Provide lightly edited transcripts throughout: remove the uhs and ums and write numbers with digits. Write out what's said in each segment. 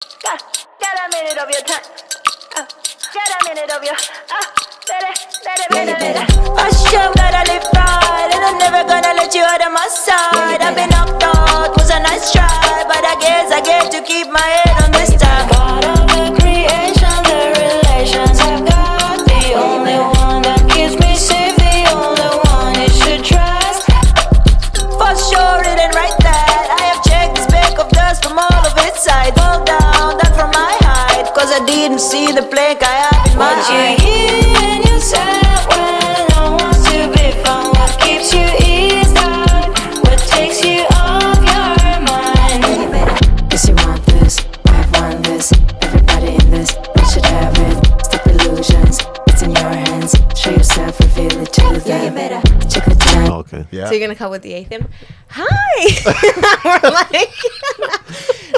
Get a minute of your time. Get a minute of your. I sure that I live right, and I'm never gonna let you out of my sight. I've been knocked out, was a nice try, but I guess I get to keep my head on this time. God of the creation, the relations I've got, the only one that keeps me safe, the only one you should trust. For sure, it ain't right that I have checked the speck of dust from all of its sides. Fall down, that from my height, cause I didn't see the plank I have in my eye. And you said when no one's to be found, what keeps you eased out, what takes you off your mind. Yes, you want this, I want this, everybody in this, we should have it. Stop illusions, it's in your hands, show yourself, reveal it to them. Check the time. Oh, okay. Yeah. So you're gonna come with the eighth hymn? Hi. We're like,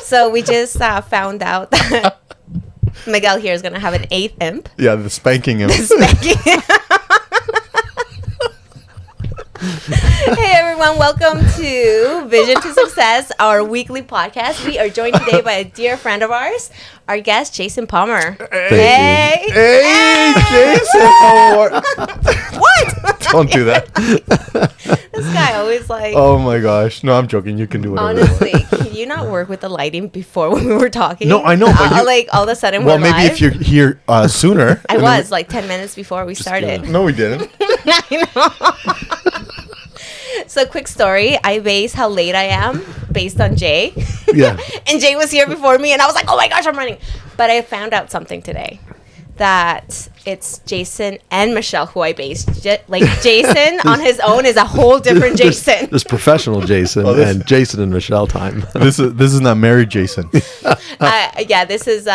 so we just found out that Miguel here is gonna have an eighth imp. Yeah, the spanking him. Hey everyone, welcome to Vision to Success, our weekly podcast. We are joined today by a dear friend of ours, our guest Jason Palmer. Hey, Hey, Jason. what? Don't do that. This guy always like. Oh my gosh. No, I'm joking. You can do whatever. Honestly, can you not work with the lighting before when we were talking? No, I know, but you- like all of a sudden Well, we're maybe live. if you're here sooner. I and then was like 10 minutes before we started. No, we didn't. I know. So quick story. I base how late I am based on Jay. Yeah. And Jay was here before me and I was like, oh my gosh, I'm running. But I found out something today. That it's Jason and Michelle who I based. Like Jason on his own is a whole different Jason. There's professional Jason and Jason and Michelle time. This is not married Jason. Yeah, this is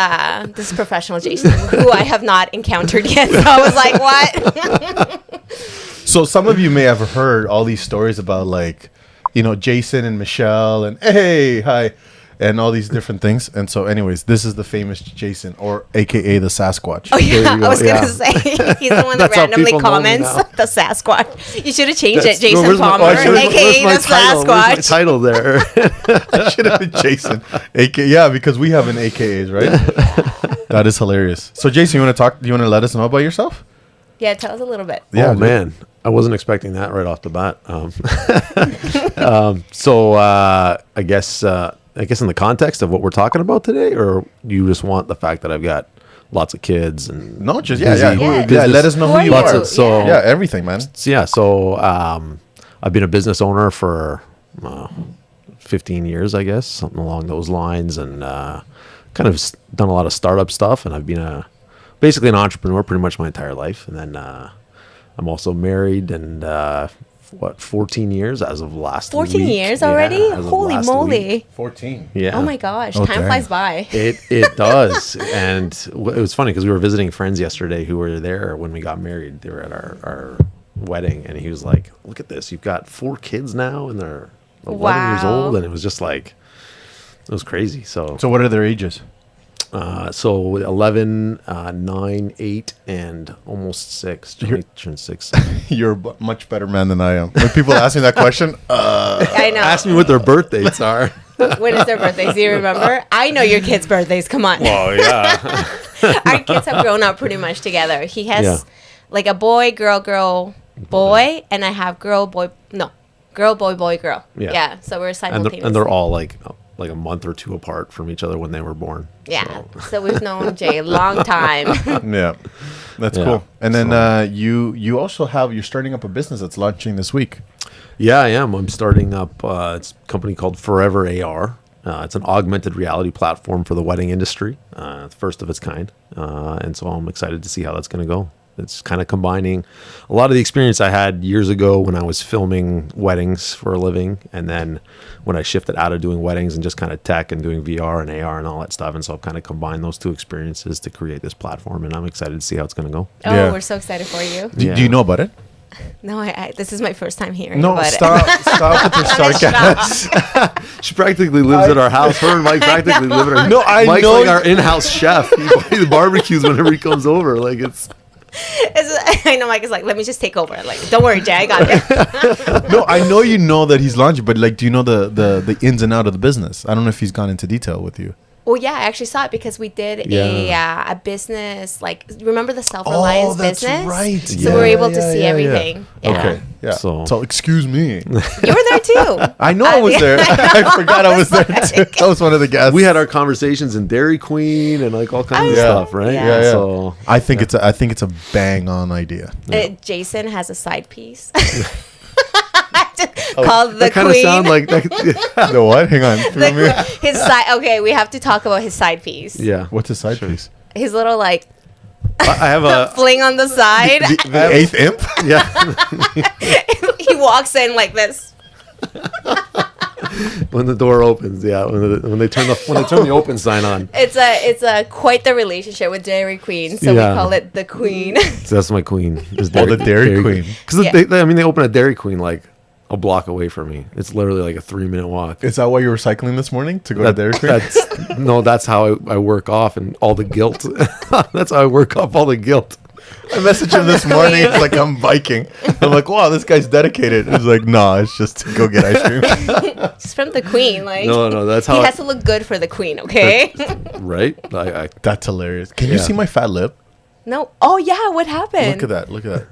professional Jason who I have not encountered yet. So I was like, what? So some of you may have heard all these stories about like, Jason and Michelle and hey, hi, and all these different things. And so anyways, this is the famous Jason, or AKA the Sasquatch. Oh yeah, you go, I was yeah. gonna say he's the one that That's how randomly people know me comments now. the Sasquatch. You should have changed That's- it, Jason where's my- Palmer, oh, I should've- aka where's the my title? Where's my Sasquatch. title there. Should have been Jason. Yeah, because we have an AKAs, right? That is hilarious. So Jason, you want to talk? Do you want to let us know about yourself? Yeah, tell us a little bit. Yeah, Oh dude. man, I wasn't expecting that right off the bat. So I guess in the context of what we're talking about today, or you just want the fact that I've got lots of kids and No, just busy yeah. business. Let us know Who who are you you? are. Lots of- so- yeah, everything, man. So I've been a business owner for 15 years, I guess, something along those lines, and kind of done a lot of startup stuff. And I've been basically an entrepreneur pretty much my entire life. And then I'm also married, and 14 years as of last 14 week. years Yeah, already? as of Holy last moly. week. 14. Yeah. Oh my gosh, Oh, time dang. flies by. It does. And it was funny because we were visiting friends yesterday who were there when we got married. They were at our wedding, and he was like, look at this, you've got 4 kids now and they're 11 years Wow. old. And it was just like, it was crazy. So So what are their ages? 11, 9, 8, and almost 6. Turned 6. You're a much better man than I am. When people ask me that question, I know. Ask me what their birth dates are. When is their birthdays? Do you remember? I know your kids' birthdays. Come on. Oh yeah. Our kids have grown up pretty much together. He has Yeah. like a boy, girl, boy, and I have girl, boy, girl. Yeah. So we're and simultaneously. they're all like a month or 2 apart from each other when they were born. Yeah. So we've known Jay a long time. yeah, that's Yeah. cool. And then So- you also you're starting up a business that's launching this week. Yeah, I am. I'm starting up it's a company called Forever AR. It's an augmented reality platform for the wedding industry, first of its kind. And so I'm excited to see how that's going to go. It's kind of combining a lot of the experience I had years ago when I was filming weddings for a living. And then when I shifted out of doing weddings and just kind of tech and doing VR and AR and all that stuff. And so I've kind of combined those 2 experiences to create this platform. And I'm excited to see how it's going to go. Oh, Yeah. we're so excited for you. Do Yeah. you know about it? No, this is my first time hearing No, about stop with your sarcasm. She practically lives at our house. Her and Mike practically live at our No, I Mike's know like our in-house chef. He barbecues whenever he comes over. Like it's I know Mike is like, let me just take over. Like, don't worry, Jay, I got it. No, I know you know that he's launching, but like, do you know the ins and out of the business? I don't know if he's gone into detail with you. Well, yeah, I actually saw it because we did a business, like, remember the Oh, self-reliance that's business? right. So we're able to see everything. Yeah. Okay. Yeah. So- So excuse me. You were there too. I know I was there. I forgot I was there too. I was one of the guests. We had our conversations in Dairy Queen and like all kinds of Yeah. stuff, right? Yeah. Yeah, yeah. So I think it's a bang on idea. Jason has a side piece. Called the that kind of Queen. sound like that. The what? Hang on. The queen- his side. Okay, we have to talk about his side piece. Yeah. What's a side piece? His little like I have a fling on the side. The eighth imp? yeah. He walks in like this. When the door opens, yeah. When they turn the open sign on. It's a quite the relationship with Dairy Queen, so Yeah. we call it the Queen. So that's my queen. Is Oh, the Dairy Queen. Because Yeah. they open a Dairy Queen like a block away from me. It's literally like a 3-minute walk. Is that why you were cycling this morning to go to Dairy Queen? That's how I work off and all the guilt. That's how I work off all the guilt. I messaged him this morning. It's like I'm biking. I'm like, wow, this guy's dedicated. He's like, no, it's just to go get ice cream. It's from the Queen. Like No, that's he how. has to look good for the Queen. Okay. Right? I That's hilarious. Can you Yeah. see my fat lip? No. Oh yeah. What happened? Look at that. Look at that.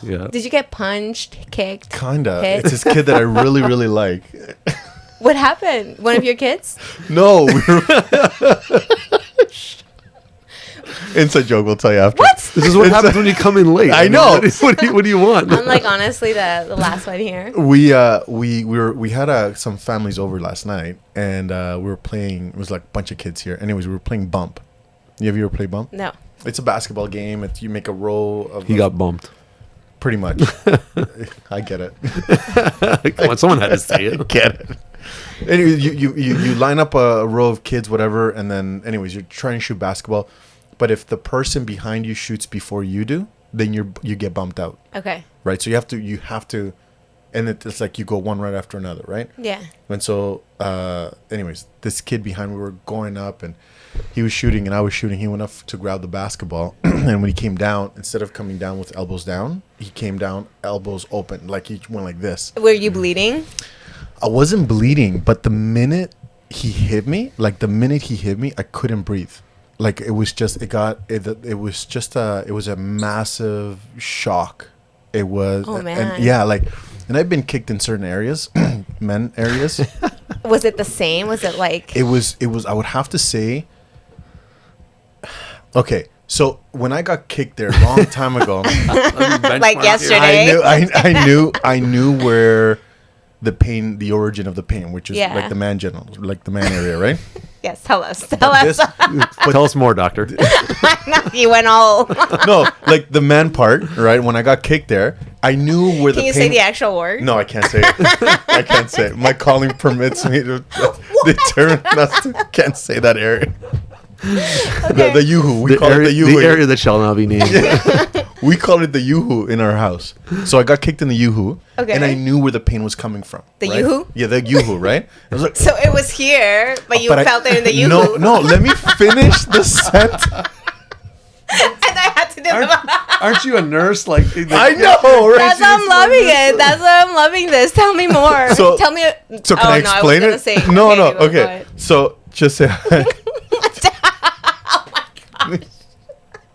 yeah. Did you get punched, kicked? Kinda. hit? It's this kid that I really, really like. What happened? One of your kids? No, we were. Inside joke. We'll tell you after. What? This is what happens when you come in late. I mean, know. What do you want? I'm like honestly the last one here. We had some families over last night, and we were playing. It was like a bunch of kids here. Anyways, we were playing Bump. Have you ever played Bump? No. It's a basketball game. You make a row of. He got bumped. pretty much. I get it. Come on, someone had to say I it. get it. Anyway, you line up a row of kids, whatever, and then anyways, you're trying to shoot basketball. But if the person behind you shoots before you do, then you get bumped out, Okay. right? So you have to, and it's like you go one right after another, right? Yeah. And so, anyways, this kid behind me, we were going up, and he was shooting, and I was shooting. He went up to grab the basketball, and when he came down, instead of coming down with elbows down, he came down elbows open, like he went like this. Were you bleeding? I wasn't bleeding, but the minute he hit me, I couldn't breathe. Like it was a massive shock. It was, Oh, man. and yeah, like, and I've been kicked in certain areas, men areas. Was it the same? Was it like It was. I would have to say. Okay, so when I got kicked there a long time ago, like yesterday? I knew where the origin of the pain, which is Yeah. like the man genitals, like the man area, right? Yes, tell us. Tell us. Tell us more, doctor. You went all. No, like the man part, right? When I got kicked there, I knew where the Can you pain. say the actual word? No, I can't say it. I can't say it. My calling permits me to determine not to. Can't say that area. Okay. The yoo-hoo. We The call area, it the yoo-hoo. the area that shall not be named. We call it the yoo-hoo in our house. So I got kicked in the yoo-hoo, Okay. and I knew where the pain was coming from. The right? yoo-hoo? Yeah, the yoo-hoo, right? I was like, So it was here, but you but I- felt it in the you. No, let me finish the sentence. And I had to do the. Aren't you a nurse? Like I know, right? That's why I'm loving it. That's why I'm loving this. Tell me more. So- Tell me. So can Oh, I no, explain was gonna it? say- No, okay, go okay. ahead. So just say.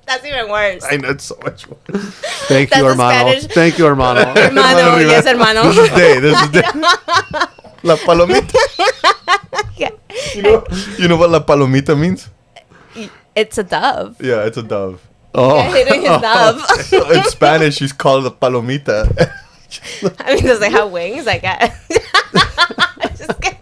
That's even worse. I know it's so much worse. Thank you, That's a Hermano. Spanish- Thank you, Hermano. Hermano, yes, hermano. This is day. This is day. La palomita. Yeah. You know what la palomita means? It's a dove. Yeah, it's a dove. Oh, Hitting his dove. In Spanish, she's called a palomita. I mean, does it have wings? I guess. Just kidding.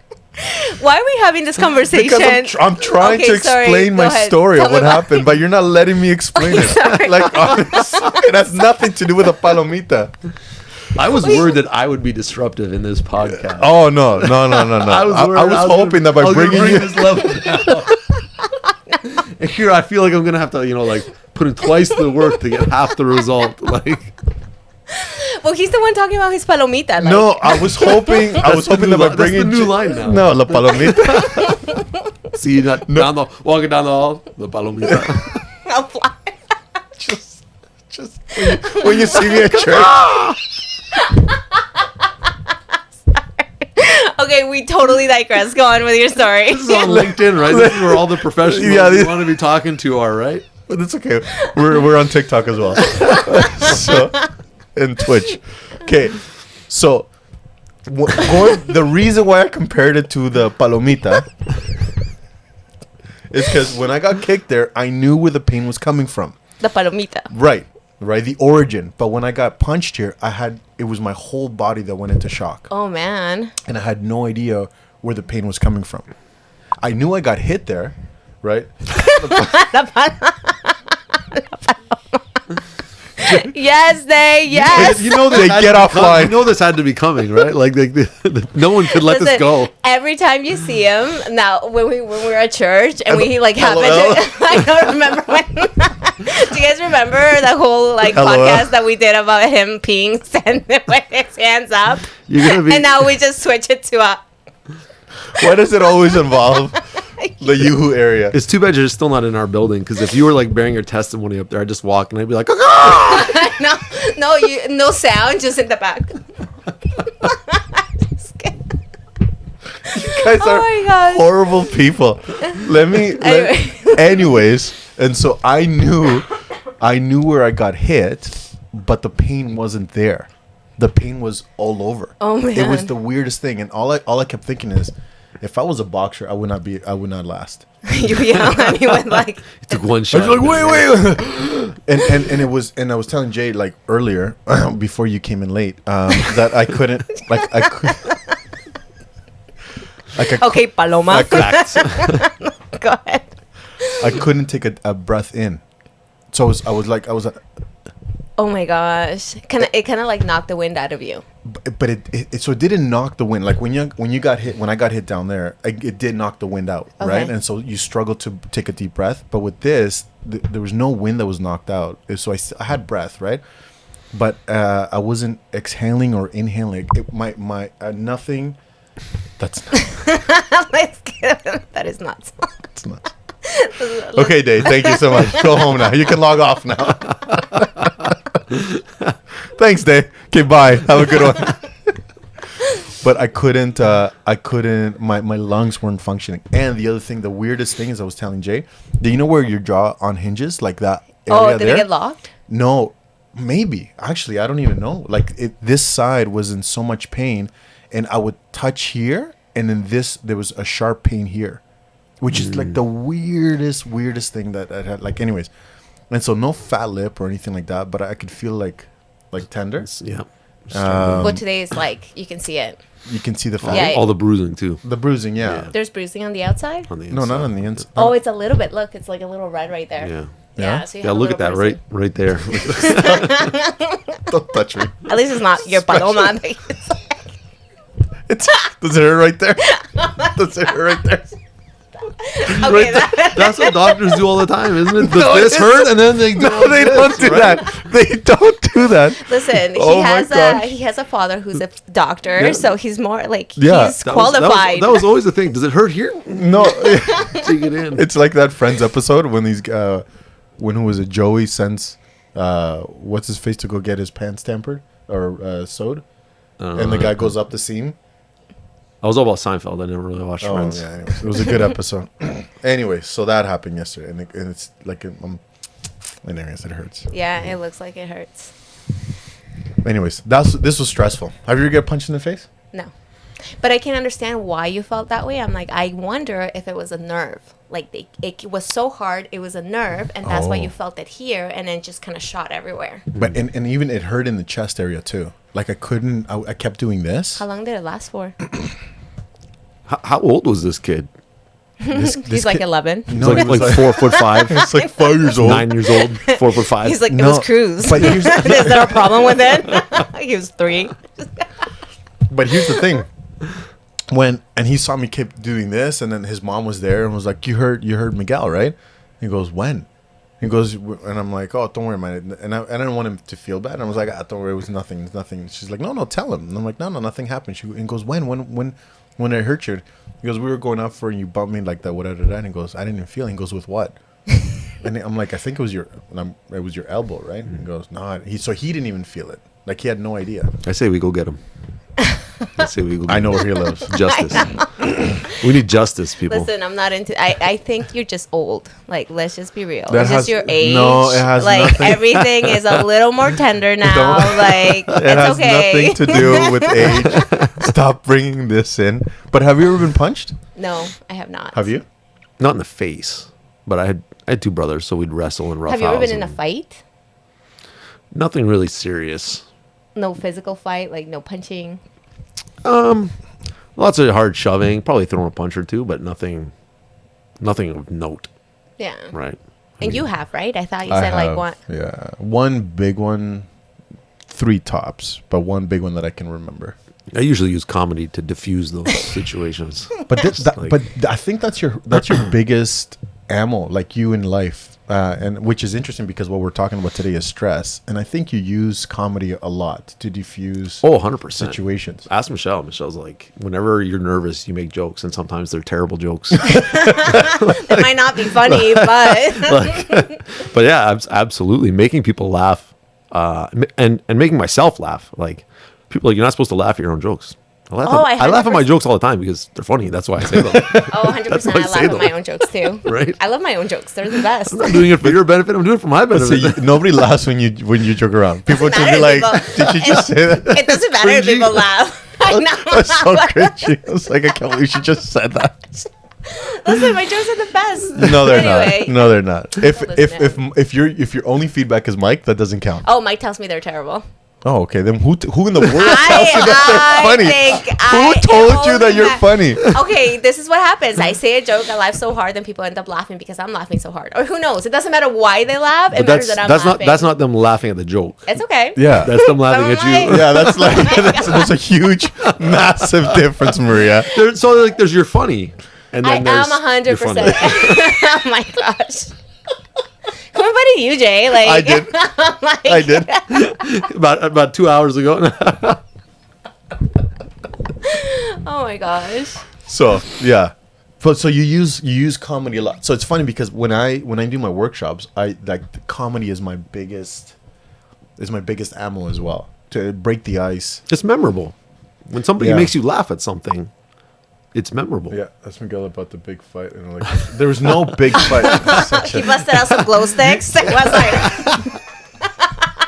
Why are we having this conversation? Because I'm trying Okay, to sorry, explain go my ahead. story Tell of me what about- happened, but you're not letting me explain it. Sorry. Like, honestly, it has nothing to do with a palomita. I was worried that I would be disruptive in this podcast. Oh, no. I was hoping that by bringing you... this level down. And here, I feel like I'm gonna have to, like put in twice the work to get half the result. Like, Well, he's the one talking about his palomita. Like, No, I was hoping that by bringing... That's the new line now. No, la palomita. see you not walking down the hall, the palomita. I'll fly. just when you see me at church. Okay, Anyway, we totally digress. Go on with your story. This is on LinkedIn, right? This is where all the professionals you want to be talking to are, right? But it's okay. We're on TikTok as well. So, and Twitch. Okay. So the reason why I compared it to the palomita is because when I got kicked there, I knew where the pain was coming from. The palomita. Right. The origin. But when I got punched here, it was my whole body that went into shock. Oh man. And I had no idea where the pain was coming from. I knew I got hit there, right? Yes, You know They had get to be coming. offline. You know this had to be coming, right? Like no one could let this Listen, go. Every time you see him now, when we were at church and we like happened LOL. to, I don't remember when. Do you guys remember the whole like LOL. podcast that we did about him peeing standing with his hands up? You're gonna be. And now we just switch it to a. Why does it always involve the Yoo-hoo area? It's too bad you're still not in our building, because if you were like bearing your testimony up there, I'd just walk and I'd be like, "Ah!" no sound, just in the back. Just kidding. You guys Oh are my gosh. horrible people. Anyways, and so I knew where I got hit, but the pain wasn't there. The pain was all over. Oh, It was man. the weirdest thing, and all I kept thinking is, if I was a boxer, I would not last. You yell at me with like. Took one shot. I was like, wait. and it was, and I was telling Jay like earlier, before you came in late, that I couldn't, like I could. Like Okay, Paloma. Facts. Go ahead. I couldn't take a breath in, so I was Oh my gosh! It kind of like knocked the wind out of you. but it didn't knock the wind, like when you got hit, when I got hit down there, it did knock the wind out, right? Okay. And so you struggled to take a deep breath, but with this there was no wind that was knocked out, so I had breath, right? But I wasn't exhaling or inhaling. My nothing. That's That is nuts. it's not. Okay, Dave. Thank you so much. Go home now. You can log off now. Thanks, Dave. Okay, bye. Have a good one. But I couldn't. My lungs weren't functioning. And the other thing, the weirdest thing is, I was telling Jay, do you know where your jaw unhinges, like that area Oh, did there? it get locked? No, maybe. Actually, I don't even know. Like this side was in so much pain, and I would touch here, and then there was a sharp pain here, which is like the weirdest thing that I had. Like, anyways, and so no fat lip or anything like that, but I could feel like tender. Yeah. Well, today is like you can see it. You can see the fat, Yeah. All the bruising too. the bruising. Yeah. There's bruising on the outside. On the No, not inside. on the inside. Oh, it's a little bit. Look, it's like a little red right there. Yeah. Yeah. So you Yeah. have a Look at little that bruising. right there. Don't touch me. At least it's not your paloma. Does it hurt right there? Does it hurt right there? Okay, That's what doctors do all the time, isn't it? Does No, this it hurt? And then they No, they don't do that. They don't do that. Listen, Oh my gosh. he has a father who's a doctor, Yeah. so he's more like Yeah. he's That was- qualified. that was always the thing. Does it hurt here? No. Take it in. It's like that Friends episode when who was it? Joey sends what's his face to go get his pants tampered or sewed, and the guy goes up the seam. I was all about Seinfeld. I never really watched Oh Friends. yeah, anyways, it was a good episode. Anyway, so that happened yesterday, and it's like anyways, it hurts. Yeah, it looks like it hurts. Anyways, this was stressful. Have you ever get punched in the face? No. But I can understand why you felt that way. I'm like, I wonder if it was a nerve. Like, it was so hard, it was a nerve, and that's why Oh. you felt it here, and then just kind of shot everywhere. But and even it hurt in the chest area too. Like I kept doing this. How long did it last for? How old was this kid? He's like kid- 11. He's No, like, he was like 4'5", It's like 5 years old. 9 years old, 4'5". He's like, it No, was Cruz. but here's- Is there a problem with it? He was 3. But here's the thing. And he saw me keep doing this, and then his mom was there and was like, you heard Miguel, right? He goes, when? He goes, and I'm like, oh, don't worry, man. And I didn't want him to feel bad. And I was like, don't worry, it was nothing. It's nothing. She's like, no, tell him. And I'm like, no, nothing happened. He goes, when it hurt you? He goes, we were going up for, and you bumped me like that, whatever. And he goes, I didn't even feel it. He goes, with what? And I'm like, I think it was your elbow, right? And he goes, no. So he didn't even feel it. Like, he had no idea. I say we go get him. Let's see, I know where he lives. justice. We need justice, people. Listen, I'm not into. I think you're just old. Like, let's just be real. That It's has- just your age. no, it has like nothing- everything is a little more tender now. Don't- Like, It it's has okay. nothing to do with age. Stop bringing this in. But have you ever been punched? No, I have not. Have you? Not in the face, but I had two brothers, so we'd wrestle and rough Have you ever house been in a and fight? Nothing really serious. No physical fight, like no punching. Lots of hard shoving, probably throwing a punch or two, but nothing of note, Yeah. right? And you have, right? I thought you said like one. Yeah. One big one, 3 tops, but one big one that I can remember. I usually use comedy to diffuse those situations. But like- I think that's your biggest ammo, like you in life, and which is interesting because what we're talking about today is stress, and I think you use comedy a lot to diffuse Oh, 100%. situations. Ask Michelle. Michelle's like, whenever you're nervous, you make jokes, and sometimes they're terrible jokes. It might not be funny, but But yeah, absolutely making people laugh, and making myself laugh. Like people, are like, you're not supposed to laugh at your own jokes. I laugh, Oh, I laugh at my jokes all the time because they're funny. That's why I say them. oh, 100%. why I I say laugh at them. my own jokes too. Right. I love my own jokes. They're the best. I'm doing it for your benefit. I'm doing it for my But benefit. see, nobody laughs when you joke around. People Doesn't just be matter like, if people- "Did you just say that?" It doesn't matter if Cringy. people laugh. I know. That's so cringy. I was like, I can't believe she just said that. Listen, my jokes are the best. No, they're Anyway. not. No, they're not. If listen if your only feedback is Mike, that doesn't count. Oh, Mike tells me they're terrible. Oh, okay. Then who in the world tells you that I they're funny? think Who told you that you're funny? Okay, this is what happens. I say a joke, I laugh so hard, then people end up laughing because I'm laughing so hard. Or who knows? It doesn't matter why they laugh. It But matters that I'm laughing. that's not them laughing at the joke. It's okay. Yeah. That's them laughing Some at of you. my- Yeah, that's like there's a huge, massive difference, Maria. So like, there's your funny, and I then am there's your 100%. funny. Oh my gosh. Who invited you, Jay? Like I did. like, I did. about 2 hours ago. Oh my gosh. So yeah, so you use comedy a lot. So it's funny because when I do my workshops, I like the comedy is my biggest ammo as well to break the ice. It's memorable. When somebody Yeah. makes you laugh at something, it's memorable. Yeah, that's Miguel about the big fight, and like there was no big fight. Such He a- busted out some glow sticks. It was like,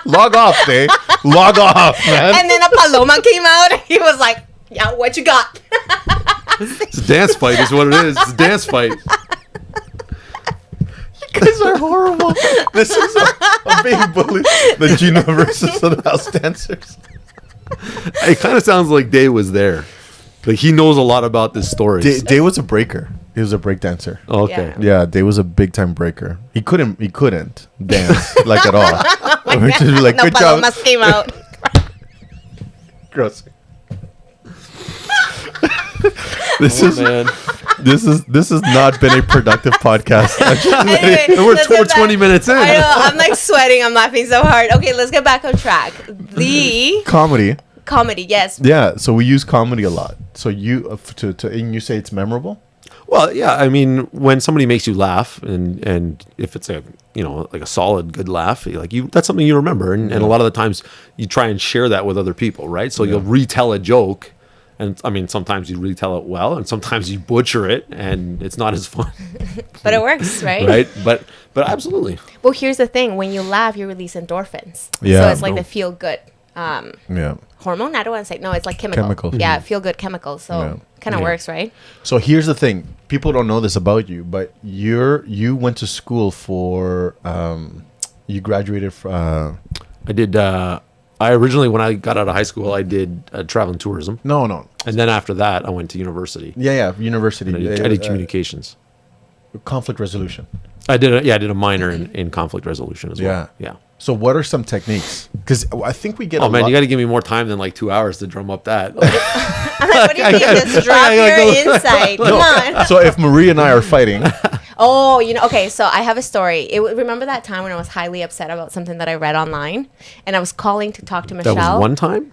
Log off, Dave. Log off, man. and then a paloma came out. He was like, "Yeah, what you got?" It's a dance fight, is what it is. It's a dance fight. You guys are horrible. This is a being bullied. The Gino versus the house dancers. It kind of sounds like Dave was there. Like he knows a lot about this story. Dave was a breaker. He was a break dancer. Okay. Yeah. Yeah, Dave was a big time breaker. He couldn't dance like at all. We just be like, No good job. palomas came out. Gross. This Man. has not been a productive podcast. Anyway, We're let's get 20 back- minutes in. I know. I'm like sweating. I'm laughing so hard. Okay, let's get back on track. The Comedy. comedy, yes. Yeah, so we use comedy a lot. So you and you say it's memorable? Well, yeah. I mean, when somebody makes you laugh, and if it's a like a solid good laugh, that's something you remember, and a lot of the times you try and share that with other people, right? So you'll retell a joke, and I mean sometimes you retell it well, and sometimes you butcher it, and it's not as fun, But it works, right? right? But absolutely, Well, here's the thing. When you laugh, you release endorphins. Yeah. So it's like No. the feel good Yeah. hormone. I don't want to say, no, it's like chemical. Chemical. Yeah, feel good chemical. So Yeah. kind of works, right? So here's the thing. People don't know this about you, but you went to school for you graduated from I did. I originally, when I got out of high school, I did travel and tourism, no. and then after that, I went to university. Yeah, university. I did communications. Conflict resolution. I did a minor in conflict resolution as well. Yeah. So what are some techniques? Because I think we get Oh a man, lot. you got to give me more time than like 2 hours to drum up that. I'm like, what do you mean? Just drop I gotta your go. insight. Come on. So if Marie and I are fighting, Oh, okay. So I have a story. Remember that time when I was highly upset about something that I read online, and I was calling to talk to That Michelle. was one time.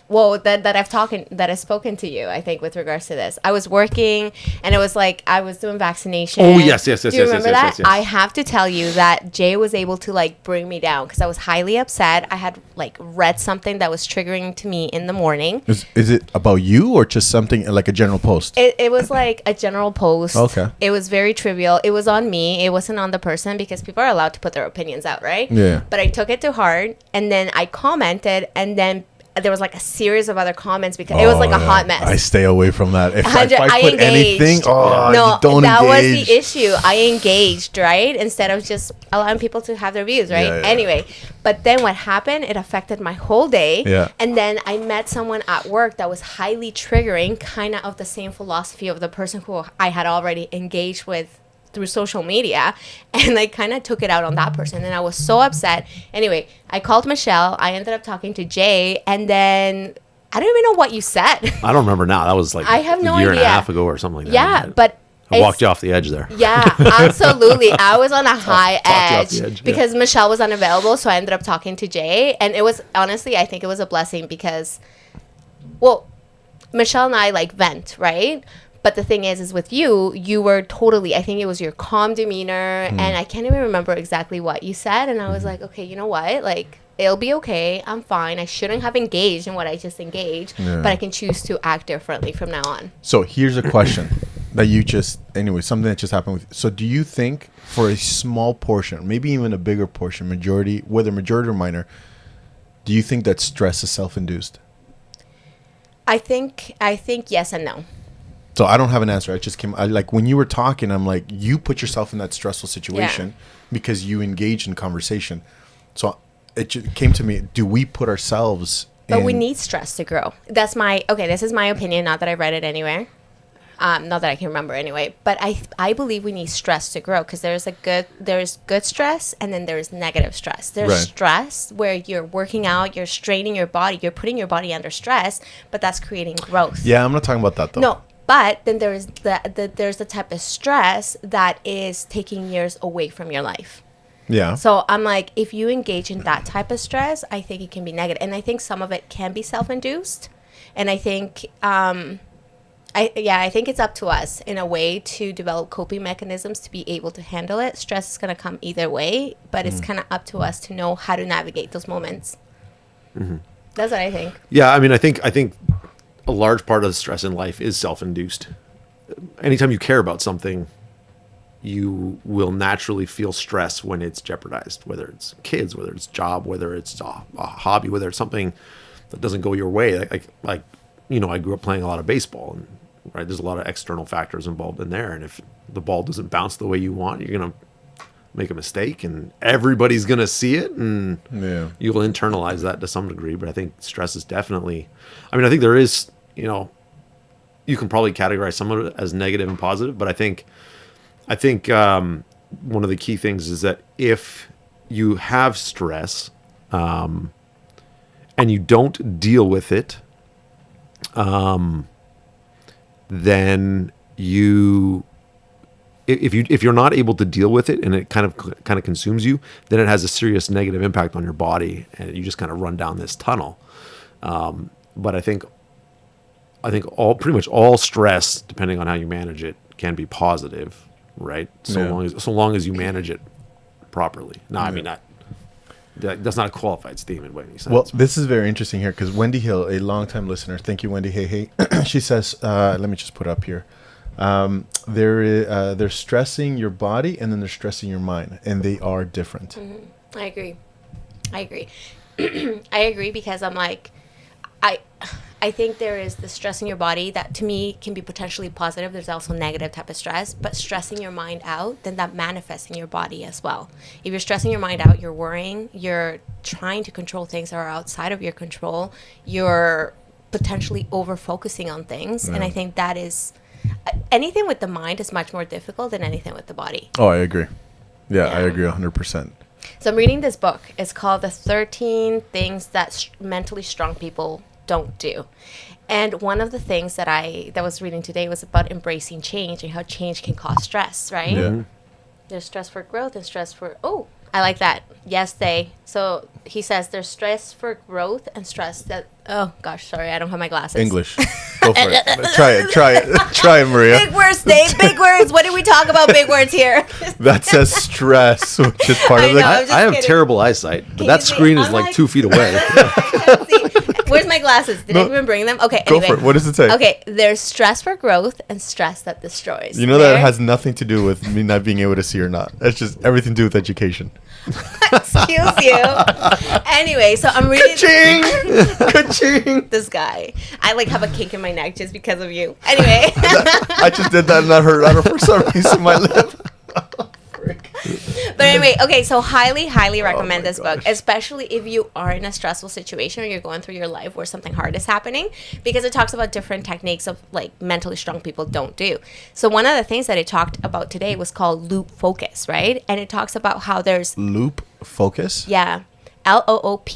I've spoken to you, I think, with regards to this. I was working and it was like I was doing vaccination. Oh, yes. Do you remember that? Yes. I have to tell you that Jay was able to like bring me down because I was highly upset. I had like read something that was triggering to me in the morning. Is it about you or just something like a general post? It was like a general post. Okay. It was very trivial. It was on me. It wasn't on the person because people are allowed to put their opinions out, right? Yeah. But I took it to heart and then I commented and then there was like a series of other comments because it was like a hot mess. I stay away from that. If I 100 I put engaged. anything, No, don't that engage. was the issue. I engaged, right? Instead of just allowing people to have their views, right? Yeah, yeah. Anyway, but then what happened, it affected my whole day. Yeah. And then I met someone at work that was highly triggering, kind of the same philosophy of the person who I had already engaged with through social media, and I kind of took it out on that person and I was so upset. Anyway, I called Michelle. I ended up talking to Jay, and then I don't even know what you said. I don't remember now. That was like I have no a year and a idea. half ago or something like that. Yeah, but I walked you off the edge there. yeah, absolutely. I was on a high Talked you off edge, the edge, yeah. because Michelle was unavailable, so I ended up talking to Jay, and it was honestly, I think it was a blessing because, well, Michelle and I like vent, right? But the thing is with you were totally, I think it was your calm demeanor, and I can't even remember exactly what you said, and I was like, okay, you know what, like, it'll be okay, I'm fine, I shouldn't have engaged in what I just engaged, but I can choose to act differently from now on. So here's a question that something that just happened with. So do you think for a small portion, maybe even a bigger portion, majority, whether majority or minor, do you think that stress is self-induced? I think yes and no. So I don't have an answer. Like when you were talking, I'm like, you put yourself in that stressful situation because you engaged in conversation. So it came to me, do we put ourselves But we need stress to grow. This is my opinion, not that I read it anywhere. Not that I can remember anyway. But I believe we need stress to grow because there's good stress and then there's negative stress. There's Right. stress where you're working out, you're straining your body, you're putting your body under stress, but that's creating growth. Yeah, I'm not talking about that though. No, but then there's the type of stress that is taking years away from your life. Yeah. So I'm like, if you engage in that type of stress, I think it can be negative. And I think some of it can be self-induced. And I think, I think it's up to us in a way to develop coping mechanisms to be able to handle it. Stress is going to come either way, but it's kind of up to us to know how to navigate those moments. Mm-hmm. That's what I think. Yeah, I mean, I think a large part of the stress in life is self-induced. Anytime you care about something, you will naturally feel stress when it's jeopardized, whether it's kids, whether it's job, whether it's a hobby, whether it's something that doesn't go your way. Like I grew up playing a lot of baseball, and right, there's a lot of external factors involved in there. And if the ball doesn't bounce the way you want, you're going to make a mistake and everybody's going to see it, and you'll internalize that to some degree. But I think stress is definitely, I think there is, you can probably categorize some of it as negative and positive, but I think one of the key things is that if you have stress and you don't deal with it, then if you're not able to deal with it and it kind of consumes you, then it has a serious negative impact on your body, and you just kind of run down this tunnel. But I think pretty much all stress, depending on how you manage it, can be positive, right? So long as you manage it properly. No, I mean that's not a qualified statement by any sense. Well, this is very interesting here because Wendy Hill, a longtime listener, thank you, Wendy. Hey, she says, let me just put up here. They're stressing your body and then they're stressing your mind, and they are different. Mm-hmm. I agree. I agree because I'm like, I think there is the stress in your body that to me can be potentially positive. There's also negative type of stress, but stressing your mind out, then that manifests in your body as well. If you're stressing your mind out, you're worrying, you're trying to control things that are outside of your control, you're potentially over focusing on things. And I think that is, anything with the mind is much more difficult than anything with the body. Oh, I agree. Yeah. I agree 100%. So I'm reading this book. It's called The 13 Things That Mentally Strong People Don't Do. And one of the things that I was reading today was about embracing change and how change can cause stress, right? Yeah. There's stress for growth and stress for, I like that. Yes, they. So he says there's stress for growth and stress that. Oh gosh, sorry, I don't have my glasses. English. Go for it. Try it, Maria. Big words, Dave. Big words. What did we talk about? Big words here. That says stress, which is part I of the. know. I'm just I have kidding. terrible eyesight, but Can that you see? screen is I'm like like- 2 feet away. I can't see. Where's my glasses? Did I even bring them? Okay. Go Anyway. for it. What does it say? Okay, there's stress for growth and stress that destroys. You know that There? has nothing to do with me not being able to see or not. It's just everything to do with education. Excuse you. Anyway, so I'm really Ka-ching! Ka-ching! this guy. I like have a kink in my neck just because of you. Anyway. I just did that and I heard out of for some reason my lip. But anyway, okay, so highly recommend my this book, gosh. especially if you are in a stressful situation or you're going through your life where something hard is happening, because it talks about different techniques of like mentally strong people don't do. So one of the things that it talked about today was called loop focus, right? And it talks about how there's Loop focus? yeah, LOOP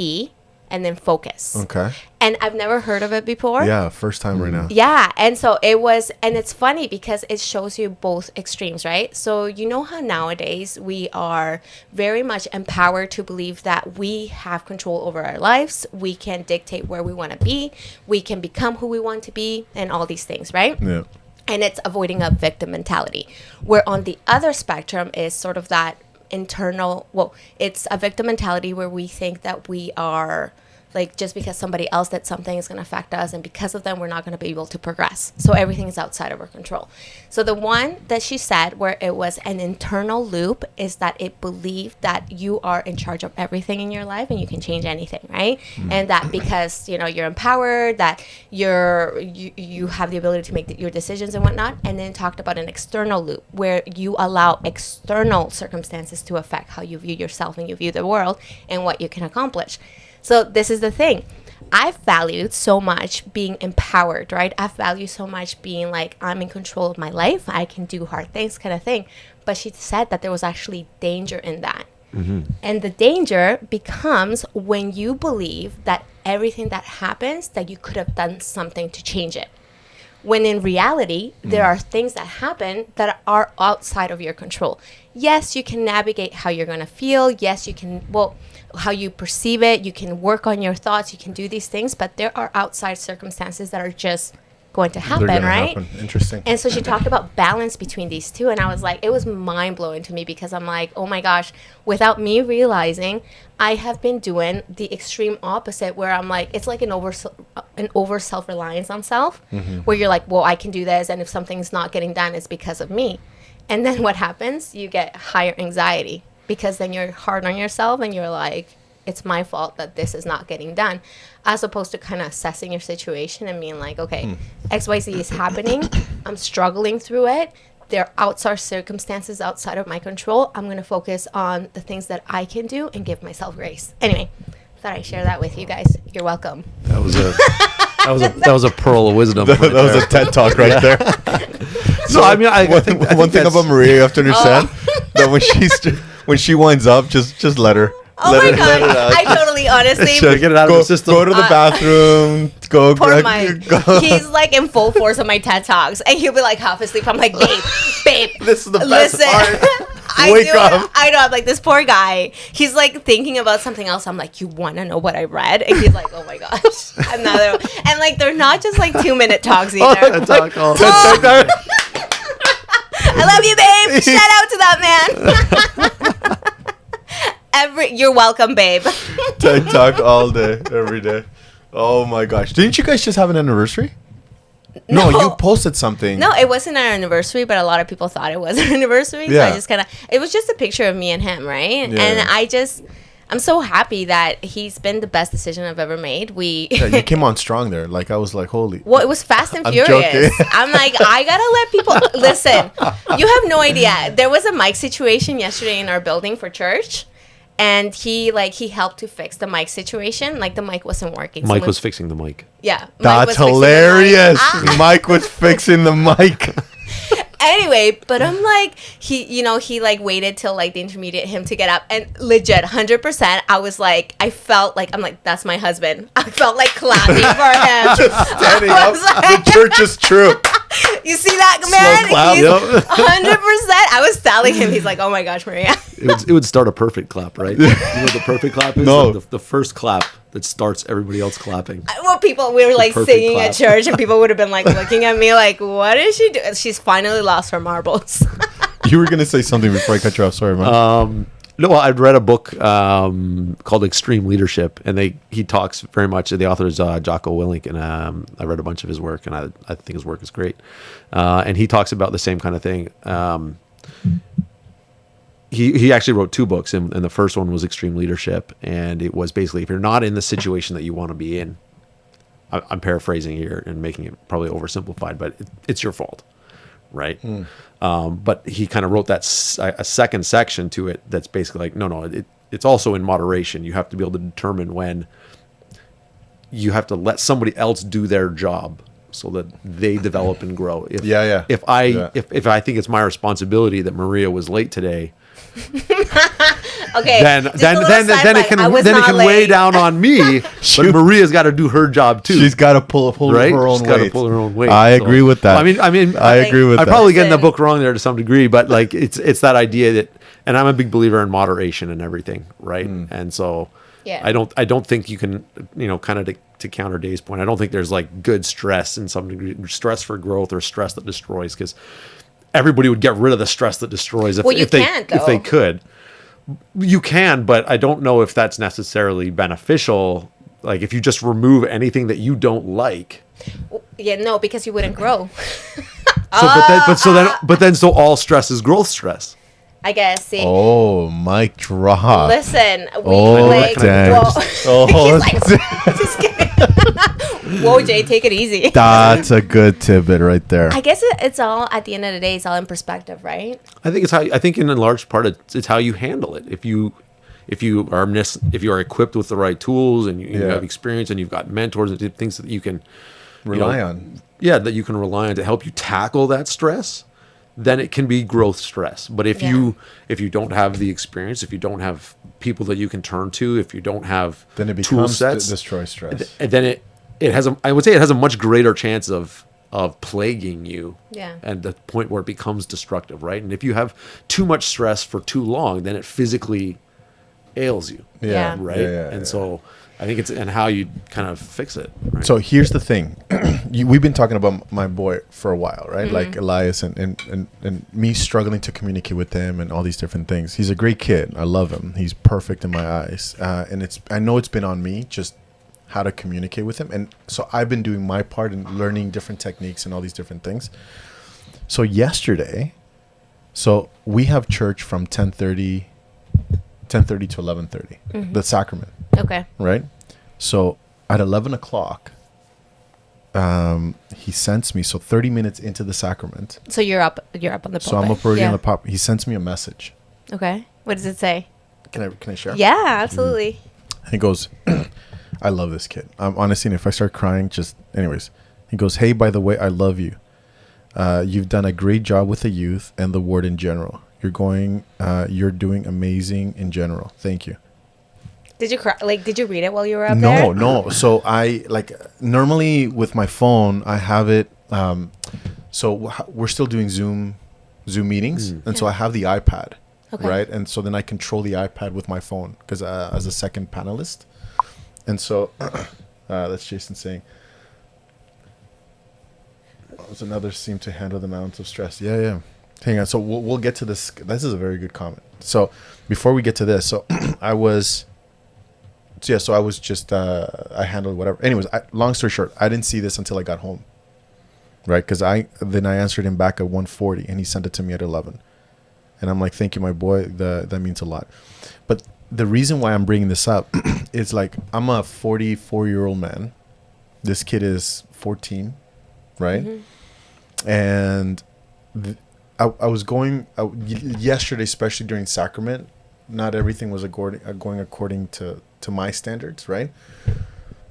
and then focus. Okay. And I've never heard of it before. Yeah, first time right now. Yeah, and so it was, and it's funny because it shows you both extremes, right? So you know how nowadays we are very much empowered to believe that we have control over our lives, we can dictate where we want to be, we can become who we want to be, and all these things, right? Yeah. And it's avoiding a victim mentality. Where on the other spectrum is sort of that internal, well, it's a victim mentality where we think that we are like just because somebody else did something is going to affect us, and because of them we're not going to be able to progress, so everything is outside of our control. So the one that she said where it was an internal loop is that it believed that you are in charge of everything in your life and you can change anything, right? And that because you know you're empowered, that you have the ability to make your decisions and whatnot. And then talked about an external loop where you allow external circumstances to affect how you view yourself and you view the world and what you can accomplish. So this is the thing. I've valued so much being empowered, right? I've valued so much being like, I'm in control of my life. I can do hard things kind of thing. But she said that there was actually danger in that. And the danger becomes when you believe that everything that happens, that you could have done something to change it. When in reality, there are things that happen that are outside of your control. Yes, you can navigate how you're going to feel. Yes, you can, well, how you perceive it. You can work on your thoughts. You can do these things, but there are outside circumstances that are just going to happen, They're gonna right? happen. Interesting. And so she talked about balance between these two. And I was like, it was mind blowing to me because I'm like, oh my gosh, without me realizing, I have been doing the extreme opposite where I'm like, it's like an over self-reliance on self, where you're like, well, I can do this. And if something's not getting done, it's because of me. And then what happens? You get higher anxiety because then you're hard on yourself and you're like, it's my fault that this is not getting done, as opposed to kind of assessing your situation and being like, okay, XYZ is happening. I'm struggling through it. There are outside circumstances outside of my control. I'm going to focus on the things that I can do and give myself grace. Anyway, thought I'd share that with you guys. You're welcome. That was a pearl of wisdom. that right was there. a TED talk right there. No, I mean, I think one thing that's- about Maria you have to understand that when she winds up, just let her. Oh let my her- God. let it out. I totally, honestly, Just get it out of go, the system. Go to the bathroom. Go. poor go- Mike. go. He's like in full force of my TED Talks, and he'll be like half asleep. I'm like, babe, This is the best listen. part. I Wake do. up. I know. I'm like, this poor guy. He's like thinking about something else. I'm like, you want to know what I read? And he's like, oh my gosh, another. And like, they're not just like 2-minute talks either. TED Talk, oh. I love you, babe. Shout out to that man. You're welcome, babe. TED Talk all day, every day. Oh my gosh! Didn't you guys just have an anniversary? No, you posted something. No, it wasn't our anniversary, but a lot of people thought it was our anniversary. So Yeah. I just kind of, it was just a picture of me and him, right? Yeah. And I'm so happy that he's been the best decision I've ever made. Yeah, you came on strong there. Like I was like, holy. Well, it was fast and I'm furious. joking. I'm like, I gotta let people listen. You have no idea. There was a mic situation yesterday in our building for church, and he helped to fix the mic situation. Like the mic wasn't working. Mike Someone- was fixing the mic. yeah. Mike That's was fixing the mic. hilarious. Ah. Mike was fixing the mic. Anyway, but I'm like, he like waited till like the intermediate him to get up, and legit 100%. I was like, I felt like, I'm like, that's my husband. I felt like clapping for him. Standing I up. was like- The church is true. You see that, man? clap. He's Yep. 100%. I was telling him, he's like, oh my gosh, Maria. It would start a perfect clap, right? You know what the perfect clap is? No. Like the first clap that starts everybody else clapping. Well, people, we were like perfect singing clap. at church, and people would have been like looking at me like, what is she doing? She's finally lost her marbles. You were gonna say something before I cut you off. Sorry, man. No, well, I'd read a book called Extreme Leadership, and he talks very much. The author is Jocko Willink, and I read a bunch of his work, and I think his work is great. And he talks about the same kind of thing. He actually wrote 2 books, and the first one was Extreme Leadership, and it was basically if you're not in the situation that you want to be in, I'm paraphrasing here and making it probably oversimplified, but it's your fault, right? But he kind of wrote that a second section to it that's basically like, no, it's also in moderation. You have to be able to determine when you have to let somebody else do their job so that they develop and grow. If, Yeah. If I think it's my responsibility that Maria was late today, Okay. then just a little it sidebite. I was not can weigh late. down on me. But Maria's got to do her job too. She's got to pull right? her own She's got to weight. pull her own weight. I So- agree with that. I mean, I agree with I'm that. probably getting the Listen. book wrong there to some degree, but like it's that idea that, and I'm a big believer in moderation and everything, right? And so, Yeah. I don't think you can, kind of to counter Dave's point. I don't think there's like good stress in some degree, stress for growth or stress that destroys, because everybody would get rid of the stress that destroys if, Well, you if they can't, if they though. could. You can, but I don't know if that's necessarily beneficial. Like if you just remove anything that you don't like. Yeah, no, because you wouldn't grow. So all stress is growth stress. I guess. See. Oh, mic drop. Listen, we Oh, like. dang. Whoa. Oh, He's like, just kidding. Whoa, Jay, take it easy. that's a good tidbit right there. I guess it's all at the end of the day. It's all in perspective, right? I think in large part it's how you handle it. If you are equipped with the right tools and you Yeah. have experience and you've got mentors and things that you can Rely on. Yeah, that you can rely on to help you tackle that stress, then it can be growth stress. But if you don't have the experience, if you don't have people that you can turn to, if you don't have Then it tool becomes sets, destroy stress. then it has I would say it has a much greater chance of plaguing you. Yeah. And the point where it becomes destructive, right? And if you have too much stress for too long, then it physically ails you. Yeah. Right. And so I think it's and how you kind of fix it. Right? So here's the thing. We've been talking about my boy for a while, right? Like Elias and me struggling to communicate with him and all these different things. He's a great kid. I love him. He's perfect in my eyes. And I know it's been on me just how to communicate with him. And so I've been doing my part in learning different techniques and all these different things. So yesterday, we have church from 10:30 to 11:30, the sacrament. Okay. Right? So at 11 o'clock, he sends me, 30 minutes into the sacrament. So you're up on the pulpit. So I'm up already Yeah. on the pop. He sends me a message. Okay. What does it say? Can I share? Yeah, absolutely. He goes, I love this kid. Honestly, if I start crying, anyways. He goes, hey, by the way, I love you. You've done a great job with the youth and the ward in general. You're doing amazing in general. Thank you. Did you cry? Like, did you read it while you were up there? No. So I normally with my phone, I have it. We're still doing Zoom meetings, and so I have the iPad, Okay. right? And so then I control the iPad with my phone because as a second panelist, and so that's Jason saying. There's another seem to handle the amounts of stress. Yeah. Hang on. So we'll get to this. This is a very good comment. So before we get to this, I was just I handled whatever. Anyways, long story short, I didn't see this until I got home, right? Because I answered him back at 1:40, and he sent it to me at 11, and I'm like, thank you, my boy. That means a lot. But the reason why I'm bringing this up is like I'm a 44-year-old man. This kid is 14, right? And I was going yesterday, especially during sacrament. Not everything was going according to my standards, right?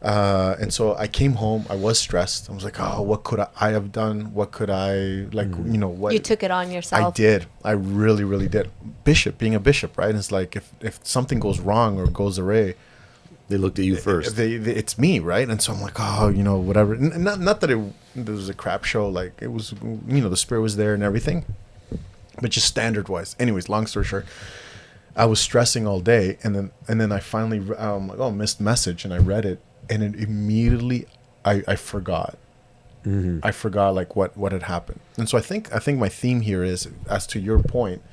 And so I came home. I was stressed. I was like, oh, what could I have done? What could I what? You took it on yourself. I did. I really, really did. Being a bishop, right? It's like if something goes wrong or goes awry, They looked at you first. It's me, right? And so I'm like, oh, you know, whatever. And not that it was a crap show. Like, it was, you know, the spirit was there and everything, but just standard wise. Anyways, long story short, I was stressing all day, and then I finally, I'm like, oh, missed message, and I read it, and it immediately, I forgot. I forgot like what had happened. And so I think my theme here is, as to your point,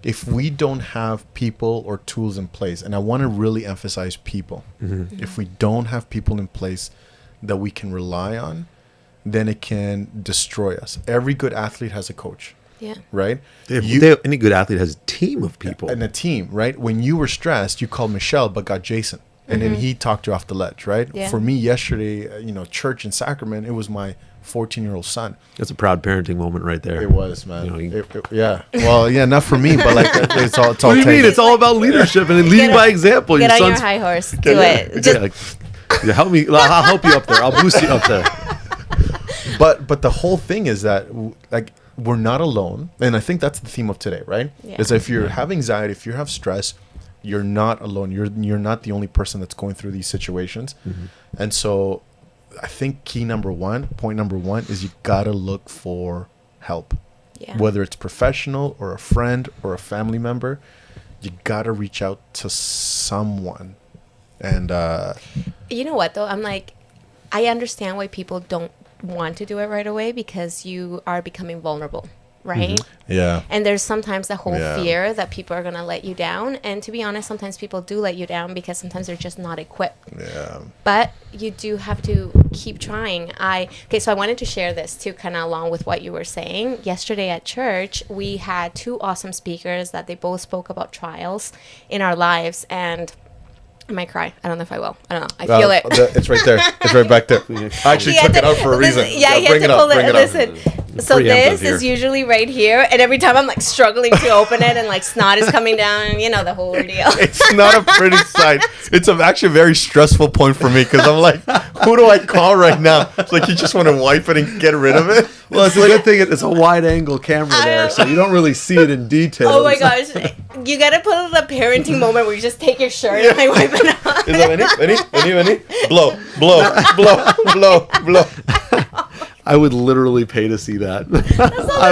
if we don't have people or tools in place, and I want to really emphasize people, if we don't have people in place that we can rely on, then it can destroy us. Every good athlete has a coach. Yeah. Right? Any good athlete has a team of people. And a team, right? When you were stressed, you called Michelle, but got Jason. And then he talked you off the ledge, right? Yeah. For me, yesterday, you know, church in Sacrament, it was my 14-year-old son. That's a proud parenting moment right there. It was, man. You know, Yeah. Well, yeah, not for me, but like it's all. What do you mean? It's all about leadership and leading by example. Get Your on your son's high horse. Do it. Just, yeah, help me. I'll help you up there. I'll boost you up there. But the whole thing is that like we're not alone, and I think that's the theme of today, right? Yeah. Is if you have anxiety, if you have stress, you're not alone. You're not the only person that's going through these situations, and so I think point number one is you gotta look for help, yeah. whether it's professional or a friend or a family member. You gotta reach out to someone, and You know what though? I'm like, I understand why people don't want to do it right away, because you are becoming vulnerable, right? yeah. And there's sometimes the whole Yeah. fear that people are going to let you down. And to be honest, sometimes people do let you down because sometimes they're just not equipped. Yeah. But you do have to keep trying. So I wanted to share this too, kind of along with what you were saying. Yesterday at church, we had two awesome speakers that they both spoke about trials in our lives. And I might cry. I don't know if I will. I don't know. I feel it. It's right there. It's right back there. I actually He had took it to- out for a reason. Yeah, he had bring to it up. pull Bring it. it up. Listen, so Preemptive this here. is usually right here, and every time I'm like struggling to open it, and like snot is coming down, and you know the whole ordeal. It's not a pretty sight. It's actually a very stressful point for me, because I'm like, who do I call right now? It's like you just want to wipe it and get rid of it. Well, it's a good thing it's a wide angle camera there, so you don't really see it in detail. Oh my gosh, you gotta put the parenting moment where you just take your shirt and like wipe it off. Is that any? Blow. I would literally pay to see that. That's so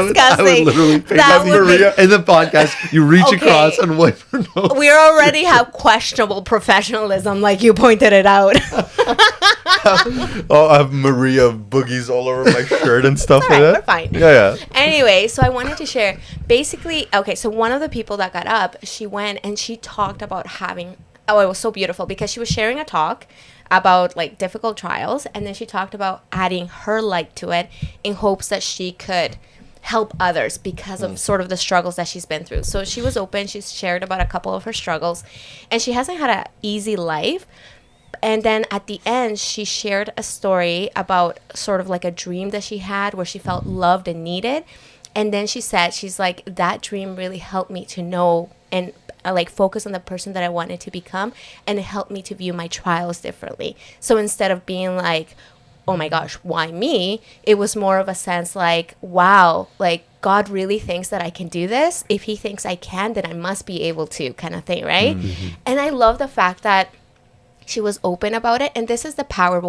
disgusting. I would literally pay That to would be- Maria in the podcast. You reach Okay. across and wipe her nose. We already have questionable professionalism, like you pointed it out. Oh, I have Maria boogies all over my shirt and stuff like Alright, that. we're fine. Yeah. Anyway, so I wanted to share basically, okay, so one of the people that got up, she went and she talked about having, oh, it was so beautiful because she was sharing a talk about like difficult trials, and then she talked about adding her light to it in hopes that she could help others because of sort of the struggles that she's been through. So she was open, she's shared about a couple of her struggles, and she hasn't had an easy life. And then at the end, she shared a story about sort of like a dream that she had where she felt loved and needed. And then she said, she's like, that dream really helped me to know and like focus on the person that I wanted to become. And it helped me to view my trials differently. So instead of being like, oh my gosh, why me? It was more of a sense like, wow, like God really thinks that I can do this. If he thinks I can, then I must be able to, kind of thing, right? And I love the fact that she was open about it. And this is the power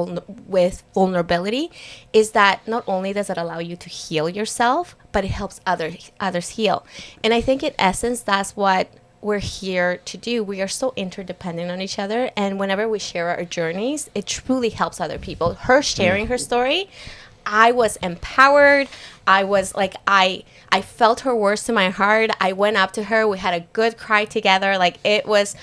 with vulnerability, is that not only does it allow you to heal yourself, but it helps others heal. And I think in essence, that's what we're here to do. We are so interdependent on each other. And whenever we share our journeys, it truly helps other people. Her sharing her story, I was empowered. I was like, I felt her words to my heart. I went up to her. We had a good cry together. Like it was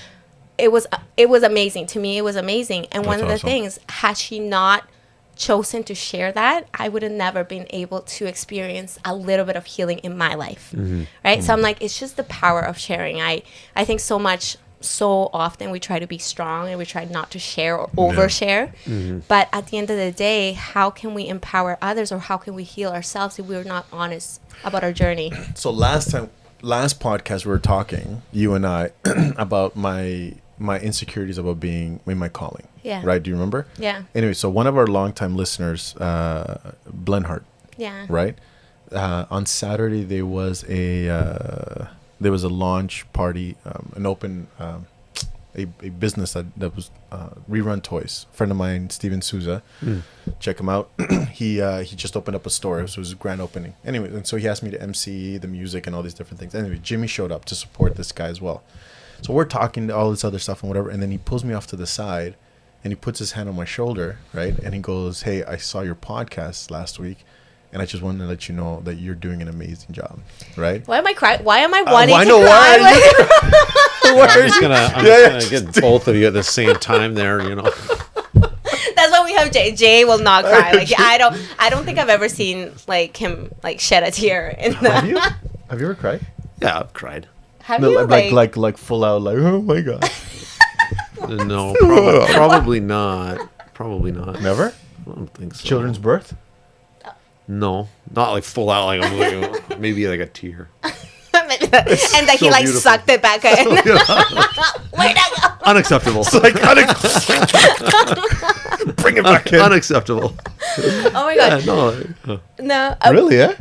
amazing. To me, it was amazing. And one of the things, had she not chosen to share that, I would have never been able to experience a little bit of healing in my life. Right? So I'm like, it's just the power of sharing. I think so often we try to be strong and we try not to share or overshare. But at the end of the day, how can we empower others, or how can we heal ourselves if we're not honest about our journey? So last podcast we were talking, you and I, about my insecurities about being in my calling. Yeah. Right? Do you remember? Yeah. Anyway, so one of our longtime listeners, Blenhart, Yeah. right? On Saturday there was a launch party, an open a business that was Rerun Toys. A friend of mine, Steven Souza, check him out. He just opened up a store, so it was a grand opening. Anyway, and so he asked me to MC the music and all these different things. Anyway, Jimmy showed up to support this guy as well. So we're talking all this other stuff and whatever, and then he pulls me off to the side, and he puts his hand on my shoulder, right? And he goes, "Hey, I saw your podcast last week, and I just wanted to let you know that you're doing an amazing job," right? Why am I crying? Why am I wanting I to know cry? why. I'm just gonna get both of you at the same time there. That's why we have Jay. Jay will not cry. Like I don't think I've ever seen like him like shed a tear in the. Have you? Have you ever cried? Yeah, I've cried. Have No, you like full out, like, oh my god. No, probably not. Probably not. Never? I don't think so. Children's birth? No, not like full out. Like I'm like, maybe like a tear. and that he so like beautiful. sucked it back in. Where'd that go? Unacceptable. Bring it back in. Unacceptable. Oh my god. No, No. Really, eh?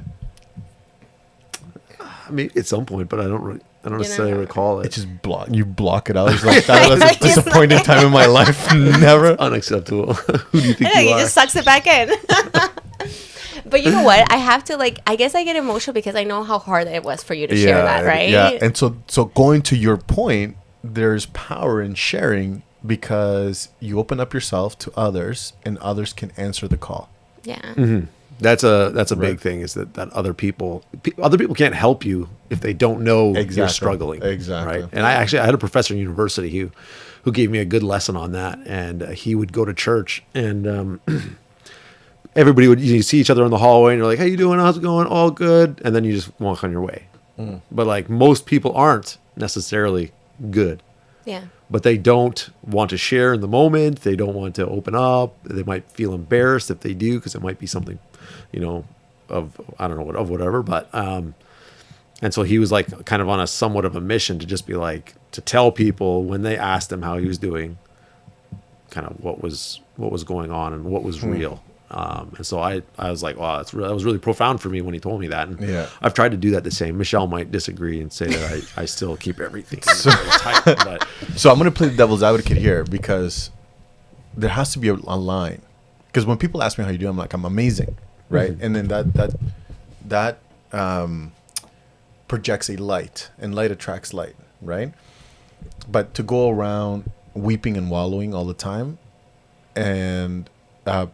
I mean at some point, but I don't necessarily know. recall It it. just you block it out. It's like that was a disappointing time in my life. Never. Unacceptable. Who do you think Yeah, you he are? just sucks it back in. But you know what? I have to like. I guess I get emotional because I know how hard it was for you to share that, right? Yeah, and so going to your point, there's power in sharing because you open up yourself to others, and others can answer the call. Yeah. That's a big Right. thing. Is that other people can't help you if they don't know you're Exactly. struggling. Exactly. Right. And I had a professor in university who gave me a good lesson on that. And he would go to church and everybody would you see each other in the hallway and you're like, "How you doing? How's it going? All good." And then you just walk on your way. But like most people aren't necessarily good. Yeah. But they don't want to share in the moment. They don't want to open up. They might feel embarrassed if they do because it might be something, of I don't know what of whatever. But and so he was like kind of on a somewhat of a mission to just be like to tell people when they asked him how he was doing, kind of what was going on and what was real. And so I was like, wow, that was really profound for me when he told me that. And Yeah. I've tried to do that the same. Michelle might disagree and say that I still keep everything very tight. But So I'm going to play the devil's advocate here because there has to be a line. Because when people ask me how you do, I'm like, I'm amazing, right? And then that projects a light, and light attracts light, right? But to go around weeping and wallowing all the time, and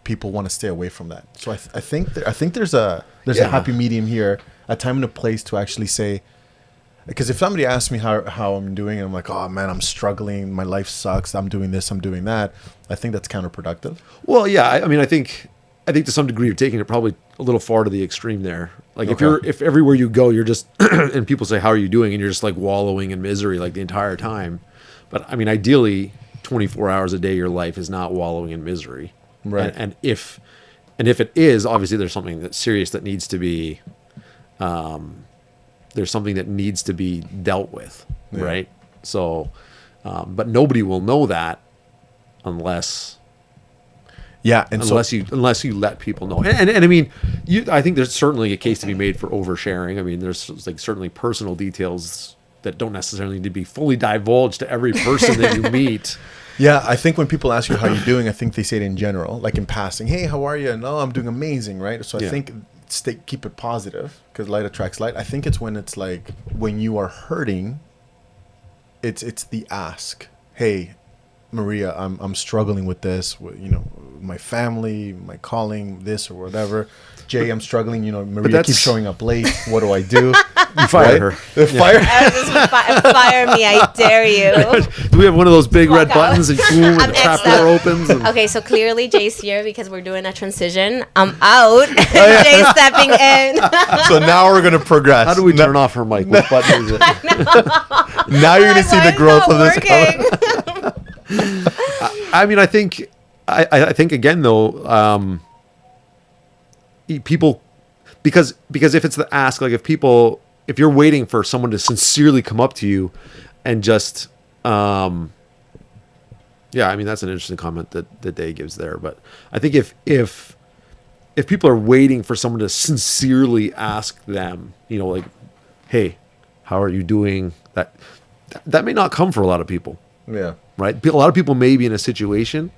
people want to stay away from that. So I think there's a Yeah. happy medium here, a time and a place to actually say. Because if somebody asks me how I'm doing, and I'm like, oh man, I'm struggling, my life sucks, I'm doing this, I'm doing that, I think that's counterproductive. well, yeah, I mean, I think to some degree you're taking it probably a little far to the extreme there. Like Okay. if everywhere you go you're just and people say how are you doing and you're just like wallowing in misery like the entire time. But I mean, ideally, 24 hours a day your life is not wallowing in misery. Right. And if it is, obviously there's something that's serious that needs to be there's something that needs to be dealt with, Yeah. right? So but nobody will know that unless Yeah, and unless you let people know. And I mean, I think there's certainly a case to be made for oversharing. I mean, there's like certainly personal details that don't necessarily need to be fully divulged to every person that you meet. yeah, I think when people ask you how you're doing, I think they say it in general, like in passing. Hey, how are you? And oh, I'm doing amazing, right? So I Yeah. think keep it positive because light attracts light. I think it's when it's like when you are hurting, it's the ask. Hey, Maria, I'm struggling with this. My family, my calling, this or whatever. Jay, I'm struggling. Maria that's- keeps showing up late. What do I do? You fire her. Fire. Fire me, I dare you. Do we have one of those big red Walk out. buttons and boom, and I'm the trap X'd out. door opens? And Okay, so clearly Jay's here because we're doing a transition. I'm out. Jay's stepping in. So now we're gonna progress. how do we turn off her mic? What button is it? Now you're gonna see the growth of this. Working. I mean, I think again though, people because if it's the ask, like if you're waiting for someone to sincerely come up to you and just yeah, I mean that's an interesting comment that Day gives there. But I think if people are waiting for someone to sincerely ask them, like, hey, how are you doing? That may not come for a lot of people. Yeah. right? A lot of people may be in a situation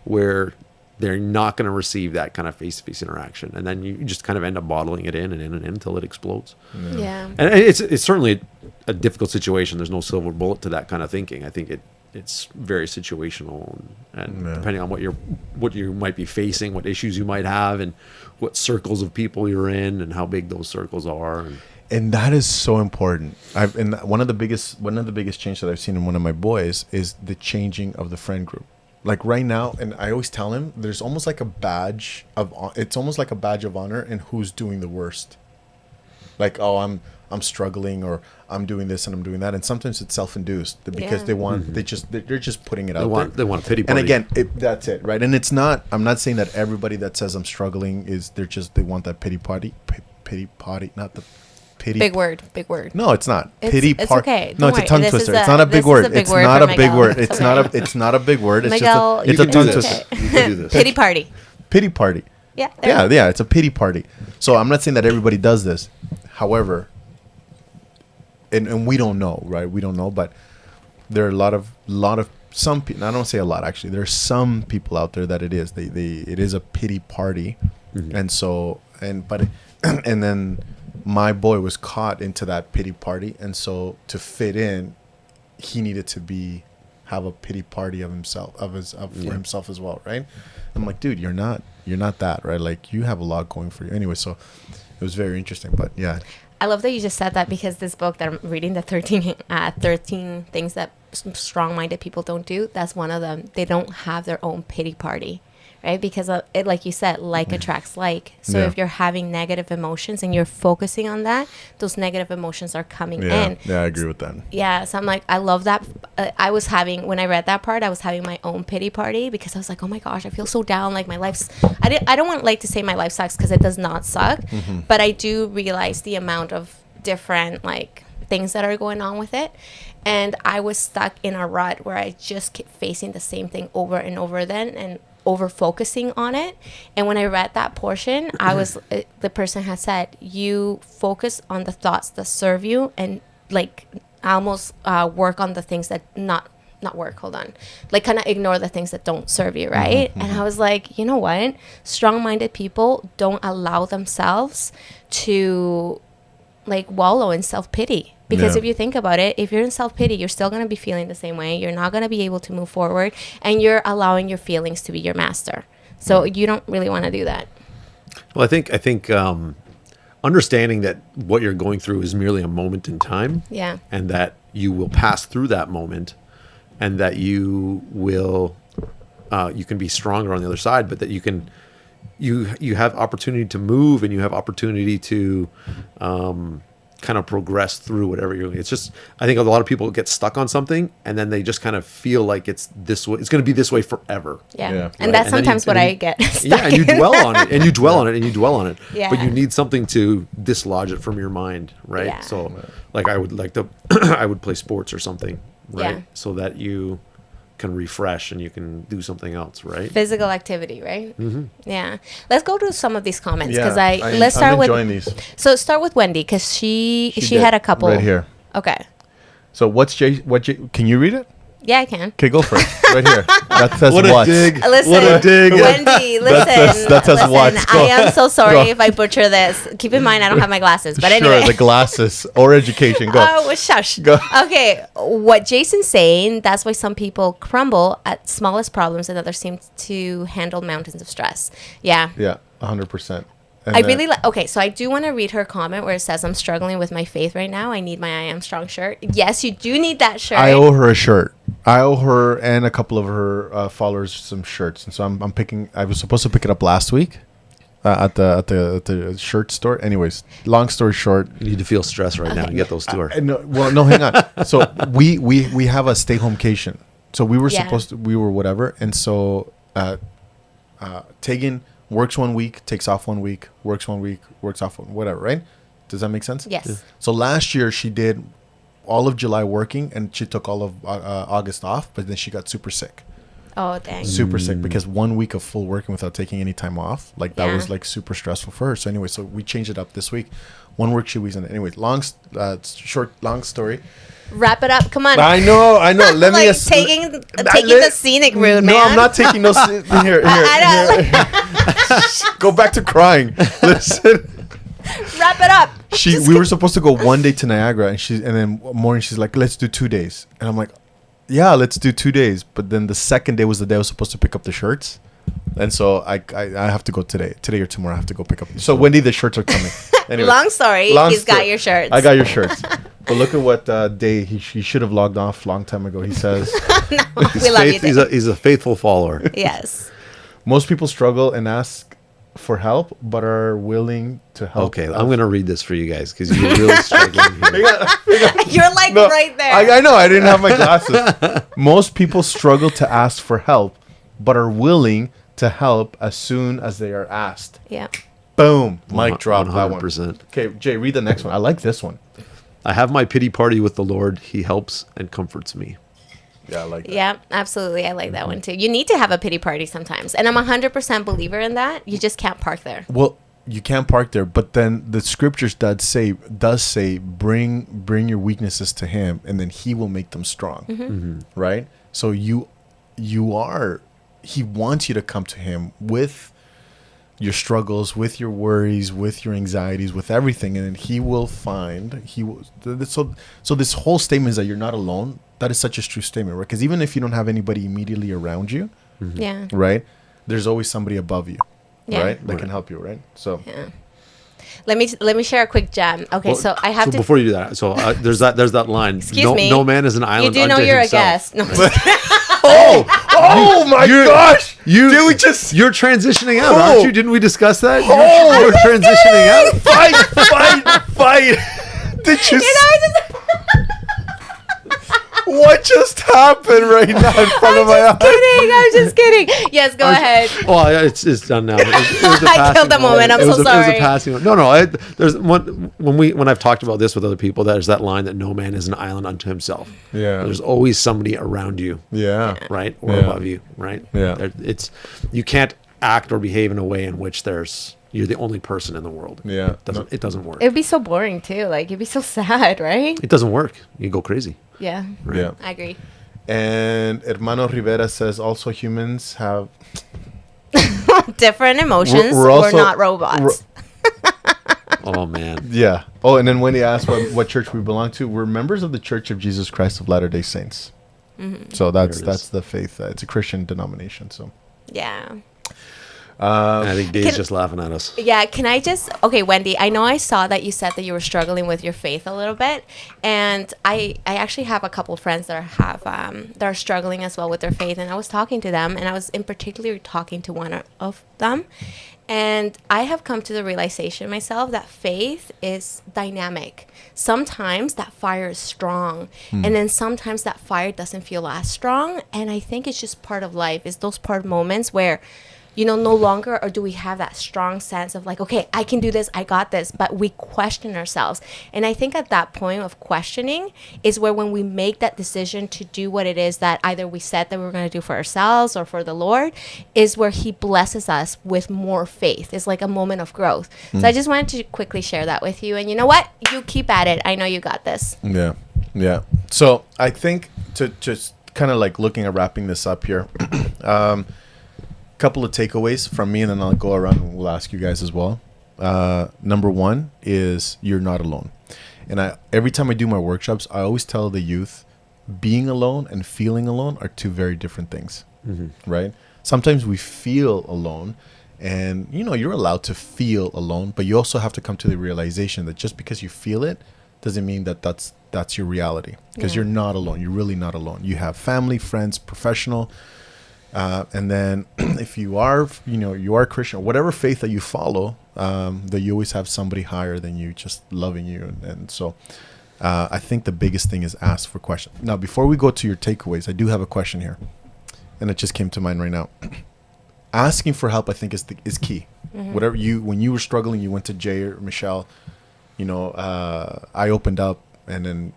where they're not going to receive that kind of face-to-face interaction, and then you just kind of end up bottling it in and in and in until it explodes. Yeah. And it's certainly a difficult situation. There's no silver bullet to that kind of thinking. I think it's very situational, and depending on what you might be facing, what issues you might have, and what circles of people you're in, and how big those circles are. And that is so important. And one of the biggest changes that I've seen in one of my boys is the changing of the friend group. Like right now, and I always tell him, there's almost like a badge of honor in who's doing the worst. Like, oh, I'm struggling, or I'm doing this and I'm doing that, and sometimes it's self-induced because they're just putting it out there. They want a pity party. And again, that's it, right? And it's not. I'm not saying that everybody that says I'm struggling they want that pity party, not the pity. Big word. No, it's not. It's okay. No, Don't it's a worry. tongue This twister. is It's not a big word. It's not a big Miguel. word. It's It's okay. not a big word. It's Miguel, just you a can tongue do this. twister. You can do this. Pity party. Pity party. Yeah. there. Yeah, it's a pity party. So I'm not saying that everybody does this. However, and we don't know, right? We don't know, but there are a lot of some people. I don't say a lot actually. There are some people out there that it is. It is a pity party, and so and then my boy was caught into that pity party, and so to fit in, he needed to have a pity party of himself for himself as well, right? I'm like, dude, you're not that, right? Like, you have a lot going for you anyway. So it was very interesting, but yeah. I love that you just said that, because this book that I'm reading, the 13 things that strong-minded people don't do, that's one of them. They don't have their own pity party, right? Because it, like you said, like attracts like. So Yeah. if you're having negative emotions and you're focusing on that, those negative emotions are coming in. Yeah, I agree with that. Yeah, so I'm like, I love that. When I read that part, I was having my own pity party, because I was like, oh my gosh, I feel so down. Like, my life's, I don't want to say my life sucks, because it does not suck. But I do realize the amount of different things that are going on with it. And I was stuck in a rut where I just kept facing the same thing over and over and over focusing on it. And when I read that portion, I was the person had said, you focus on the thoughts that serve you, and almost work on the things that not work, hold on, kind of ignore the things that don't serve you, right? And I was like, you know what, strong-minded people don't allow themselves to wallow in self-pity. Because Yeah. if you think about it, if you're in self-pity, you're still going to be feeling the same way. You're not going to be able to move forward, and you're allowing your feelings to be your master. So you don't really want to do that. Well, I think understanding that what you're going through is merely a moment in time, Yeah. and that you will pass through that moment, and that you can be stronger on the other side, but that you have opportunity to move, and you have opportunity to kind of progress through whatever you're doing. It's just, I think a lot of people get stuck on something, and then they just kind of feel like it's this way. It's going to be this way forever. Yeah. Yeah. And Right. that's And then sometimes what I get Yeah, stuck and you in. dwell on it, and you dwell on it, and you dwell on it. Yeah. But you need something to dislodge it from your mind, right? Yeah. So, I would like to, I would play sports or something, right? Yeah. So that you can refresh and you can do something else, right? Physical activity, right? Yeah. Let's go to some of these comments, because Yeah, let's start I'm with. enjoying these. So start with Wendy, because she did. had a couple right here. Okay. So can you read it? Yeah, I can. Okay, go for it. Right here. That says What a what? dig. Listen, What a dig. Wendy, listen. that says listen, what? I am so sorry Go. if I butcher this. Keep in mind, I don't have my glasses. But Sure, anyway. the glasses or education. Go. Oh, shush. Go. Okay, what Jason's saying, that's why some people crumble at smallest problems and others seem to handle mountains of stress. Yeah. Yeah, 100%. I really like. Okay, so I do want to read her comment where it says, "I'm struggling with my faith right now. I need my I am strong shirt." Yes, you do need that shirt. I owe her a shirt. I owe her and a couple of her followers some shirts, and so I'm picking. I was supposed to pick it up last week at the shirt store. Anyways, long story short, You need to feel stress right now to get those to her. no, hang on. So we have a stay homecation. So we were Yeah. we were whatever, and so Tegan works 1 week, takes off 1 week, works 1 week, works off whatever, right? Does that make sense? Yes. So last year she did all of July working, and she took all of August off, but then she got super sick. Oh, dang. Super sick because 1 week of full working without taking any time off, like that Yeah. was like super stressful for her. So anyway, so we changed it up this week. 1 work 2 weeks. And anyway, long story. Wrap it up. Come on. I know. Let me like taking the scenic route, man. No, I'm not taking no. Here. Go back to crying. Listen. Wrap it up. We were supposed to go 1 day to Niagara, and then morning she's like, let's do 2 days, and I'm like, yeah, let's do 2 days. But then the second day was the day I was supposed to pick up the shirts, and so I have to go today or tomorrow. I have to go pick up. So Wendy, the shirts are coming. Anyway, Long story. He's got your shirts. I got your shirts. But look at what day he should have logged off long time ago. He says We love you. Dave. He's a faithful follower. Yes. most people struggle and ask for help, but are willing to help. Okay, I'm going to read this for you guys because you're really struggling here. You're like No, right there. I know. I didn't have my glasses. Most people struggle to ask for help, but are willing to help as soon as they are asked. Yeah. Boom. Mic drop. That one. 100%. Okay, Jay, read the next one. I like this one. I have my pity party with the Lord. He helps and comforts me. Yeah, I like that. Yeah, absolutely. I like that one too. You need to have a pity party sometimes. And I'm 100% believer in that. You just can't park there. Well, you can't park there, but then the scriptures does say bring your weaknesses to him, and then he will make them strong. Right? So he wants you to come to him with your struggles, with your worries, with your anxieties, with everything, and then he will find so this whole statement is that you're not alone. That is such a true statement, right? Because even if you don't have anybody immediately around you, Yeah. right, there's always somebody above you, Yeah. right, that can help you, right? So Yeah. Let me share a quick gem. Okay, Well, so I have to. Before you do that, so there's that line. Excuse no, me. No man is an You island. do know unto you're himself. a guest. No. oh my gosh, You're transitioning out, aren't you? Didn't we discuss that? You're transitioning out. fight. Did you? I What just happened right now in front of my eyes? I'm just kidding. Yes, go ahead. Well, it's done now. It was a I passing killed the moment. I'm It was so a- It sorry. was a passing moment. No. There's one when I've talked about this with other people. There's that line that no man is an island unto himself. Yeah. There's always somebody around you, Yeah. right, or Yeah. above you, right? Yeah. You can't act or behave in a way in which you're the only person in the world. Yeah. It doesn't work. It'd be so boring too. Like it'd be so sad, right? It doesn't work. You go crazy. Yeah. Yeah. I agree. And Hermano Rivera says also humans have. Different emotions. We're We're, also- not robots. Oh man. Yeah. Oh, and then when he asked what church we belong to, we're members of the Church of Jesus Christ of Latter-day Saints. So There it that's is. the faith. It's a Christian denomination. So Yeah. And I think Dave's Can- just laughing at us. Yeah, can I just okay, Wendy, I know I saw that you said that you were struggling with your faith a little bit, and I actually have a couple friends that that are struggling as well with their faith, and I was talking to them, and I was in particular talking to one of them, and I have come to the realization myself that faith is dynamic. Sometimes that fire is strong, and then sometimes that fire doesn't feel as strong, and I think it's just part of life. It's those part moments where no longer or do we have that strong sense of like, okay, I can do this, I got this, but we question ourselves. And I think at that point of questioning is where when we make that decision to do what it is that either we said that we were going to do for ourselves or for the Lord, is where he blesses us with more faith. It's like a moment of growth. So I just wanted to quickly share that with you. And you know what? You keep at it. I know you got this. yeah. So I think to just kind of like looking at wrapping this up here, couple of takeaways from me, and then I'll go around and we'll ask you guys as well. Number one is you're not alone. And every time I do my workshops, I always tell the youth being alone and feeling alone are two very different things, right? Sometimes we feel alone, and you're allowed to feel alone, but you also have to come to the realization that just because you feel it doesn't mean that that's your reality, because you're not alone. You're really not alone. You have family, friends, professional. And then if you are Christian, whatever faith that you follow, that you always have somebody higher than you just loving you. And so I think the biggest thing is ask for questions. Now, before we go to your takeaways, I do have a question here. And it just came to mind right now. Asking for help, I think, is key. When you were struggling, you went to Jay or Michelle. I opened up. and then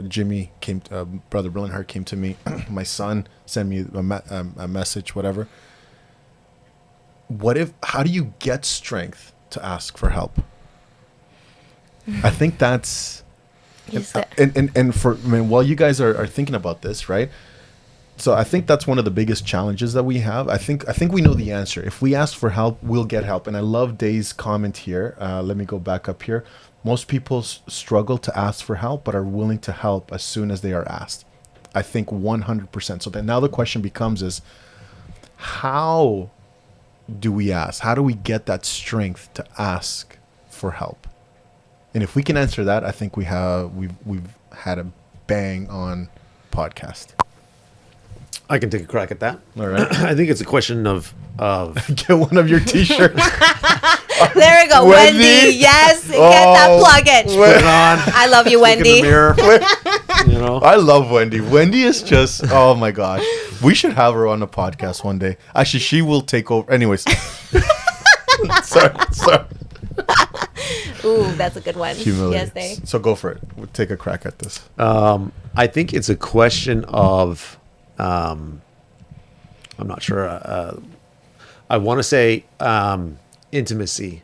Jimmy came. Brother Brillenhart came to me. My son sent me a message. Whatever. How do you get strength to ask for help? I think that's. And for while you guys are thinking about this, right? So I think that's one of the biggest challenges that we have. I think we know the answer. If we ask for help, we'll get help. And I love Day's comment here. Let me go back up here. Most people struggle to ask for help, but are willing to help as soon as they are asked. I think 100%. So then now the question becomes is, how do we ask? How do we get that strength to ask for help? And if we can answer that, I think we've had a bang on podcast. I can take a crack at that. All right. I think it's a question of Get one of your t-shirts. There we go, Wendy. Yes, get that plug in. put it on. I love you, Look in the Wendy. mirror. You know, I love Wendy. Wendy is just, oh my gosh. We should have her on the podcast one day. Actually, she will take over. Anyways. sorry. Ooh, that's a good one. Humility. Yes, they. So go for it. We'll take a crack at this. I think it's a question of, I'm not sure. I want to say intimacy,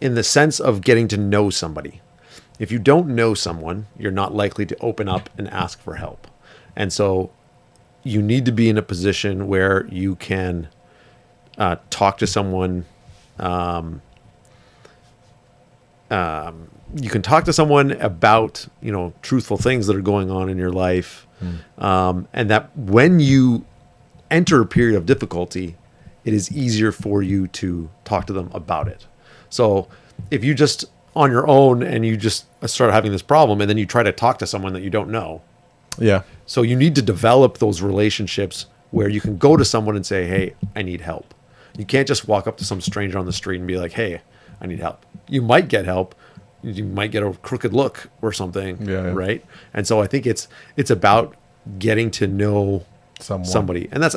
in the sense of getting to know somebody. If you don't know someone, you're not likely to open up and ask for help. And so you need to be in a position where you can talk to someone. You can talk to someone about, truthful things that are going on in your life. And that when you enter a period of difficulty, it is easier for you to talk to them about it. So if you just on your own and you just start having this problem and then you try to talk to someone that you don't know. Yeah. So you need to develop those relationships where you can go to someone and say, hey, I need help. You can't just walk up to some stranger on the street and be like, hey, I need help. You might get help. You might get a crooked look or something. Yeah. Right. And so I think it's about getting to know somebody. And that's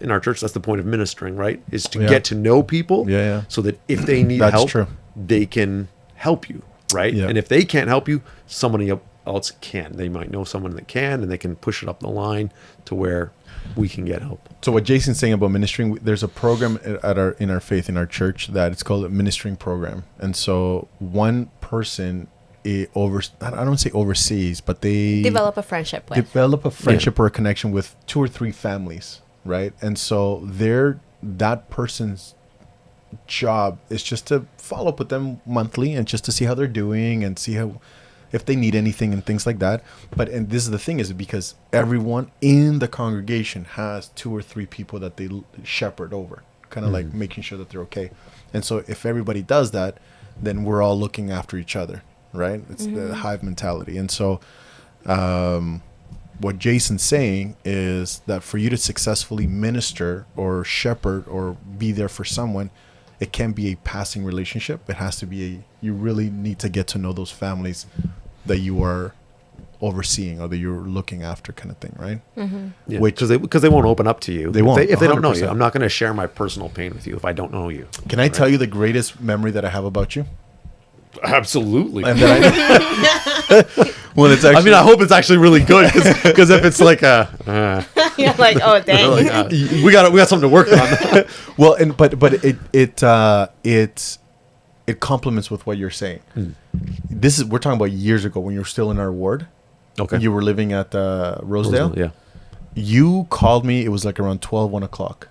in our church, that's the point of ministering, right? Is to get to know people. Yeah. So that if they need That's help, true. they can help you. Right. Yeah. And if they can't help you, somebody else can. They might know someone that can, and they can push it up the line to where we can get help. So what Jason's saying about ministering, there's a program in our faith, in our church, that it's called a ministering program. And so one person I don't say overseas, but they Develop a friendship with. or a connection with 2 or 3 families, right? And so that person's job is just to follow up with them monthly and just to see how they're doing and see if they need anything and things like that. And this is the thing, is because everyone in the congregation has 2 or 3 people that they shepherd over, kind of like making sure that they're okay. And so if everybody does that, then we're all looking after each other, right? It's the hive mentality. And so what Jason's saying is that for you to successfully minister or shepherd or be there for someone, it can't be a passing relationship. It has to be you really need to get to know those families that you are overseeing or that you're looking after, kind of thing, right? Yeah, because they won't open up to you. They won't, if they don't know you. 100%. I'm not going to share my personal pain with you if I don't know you. Can I tell you the greatest memory that I have about you? Absolutely. And that when it's actually, I hope it's actually really good, because if it's like You're like, oh, dang. we got something to work on. well, but it complements with what you're saying. We're talking about years ago when you were still in our ward. Okay. You were living at Rosedale. Yeah. You called me. It was like around 1 o'clock,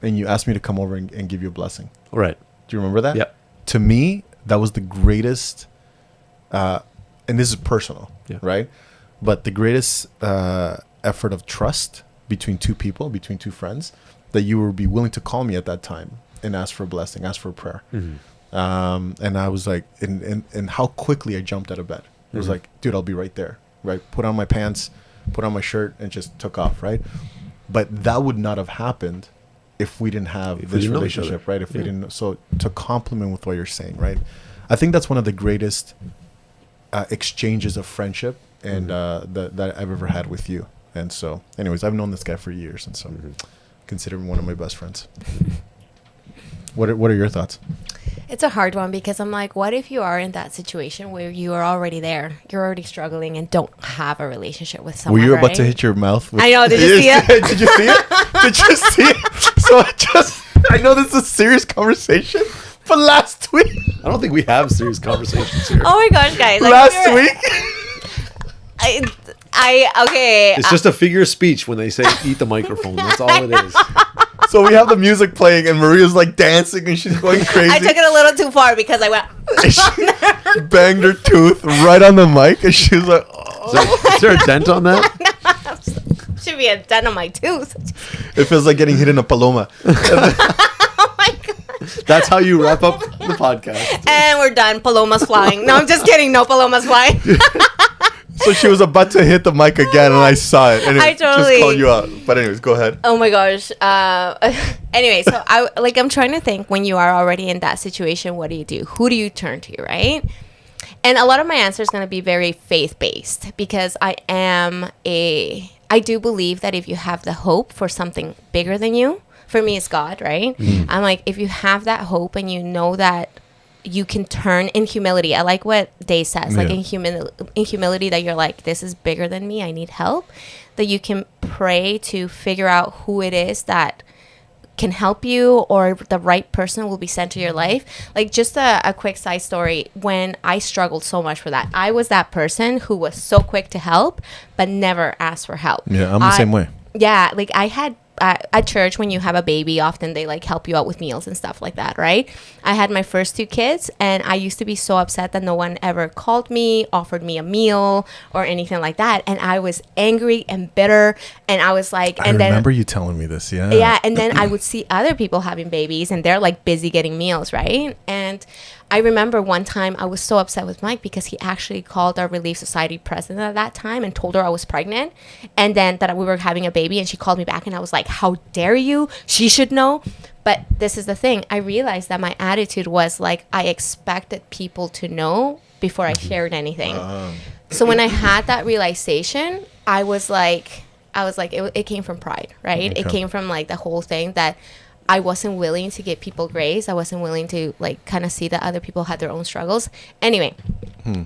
and you asked me to come over and give you a blessing. Right. Do you remember that? Yep. To me, that was the greatest, and this is personal, right? But the greatest effort of trust between 2 people, between 2 friends, that you would be willing to call me at that time and ask for a blessing, ask for a prayer. And I was like, and how quickly I jumped out of bed. It was like, dude, I'll be right there, right? Put on my pants, put on my shirt, and just took off, right? But that would not have happened if we didn't have this relationship, right? If we didn't. So to complement with what you're saying, right? I think that's one of the greatest exchanges of friendship and that I've ever had with you. And so, anyways, I've known this guy for years, and so consider him one of my best friends. What are your thoughts? It's a hard one because I'm like, what if you are in that situation where you are already there, you're already struggling and don't have a relationship with Were someone? you about to right? hit your mouth? With I know, did you see it? Did you see it? Did you see it? So I know this is a serious conversation, but last week, I don't think we have serious conversations here. Oh my gosh, guys! like, last we're- week, okay. It's just a figure of speech when they say eat the microphone. That's all it is. so we have the music playing, and Maria's like dancing, and she's going crazy. I took it a little too far because I went. She banged her tooth right on the mic, and she was like, oh. Is there a dent on that? Should be a dent on my tooth. It feels like getting hit in a paloma. Oh my god! That's how you wrap up the podcast. And we're done. Palomas flying. No, I'm just kidding. No palomas flying. So she was about to hit the mic again, and I saw it. And I totally- just called you out. But anyways, go ahead. Oh my gosh. Anyway, so I'm trying to think, when you are already in that situation, what do you do? Who do you turn to, right? And a lot of my answer is going to be very faith-based because I do believe that if you have the hope for something bigger than you, for me it's God, right? I'm like, if you have that hope and you know that you can turn in humility. I like what Day says, like Yeah. in humility, that you're like, this is bigger than me, I need help. That you can pray to figure out who it is that can help you, or the right person will be sent to your life. Like, just a quick side story. When I struggled so much for that, I was that person who was so quick to help but never asked for help. Yeah, I'm the same way. Yeah, like I had at church, when you have a baby, often they like help you out with meals and stuff like that, right? I had my first 2 kids, and I used to be so upset that no one ever called me, offered me a meal or anything like that, and I was angry and bitter, and I was like, I remember you telling me this, yeah. yeah, and then I would see other people having babies, and they're like busy getting meals, right? And I remember one time I was so upset with Mike because he actually called our Relief Society president at that time and told her I was pregnant, and then that we were having a baby, and she called me back, and I was like, how dare you? She should know. But this is the thing. I realized that my attitude was like, I expected people to know before I shared anything. So when I had that realization, I was like, it came from pride, right? It Okay. came from like the whole thing that I wasn't willing to give people grace. I wasn't willing to like kind of see that other people had their own struggles. Anyway,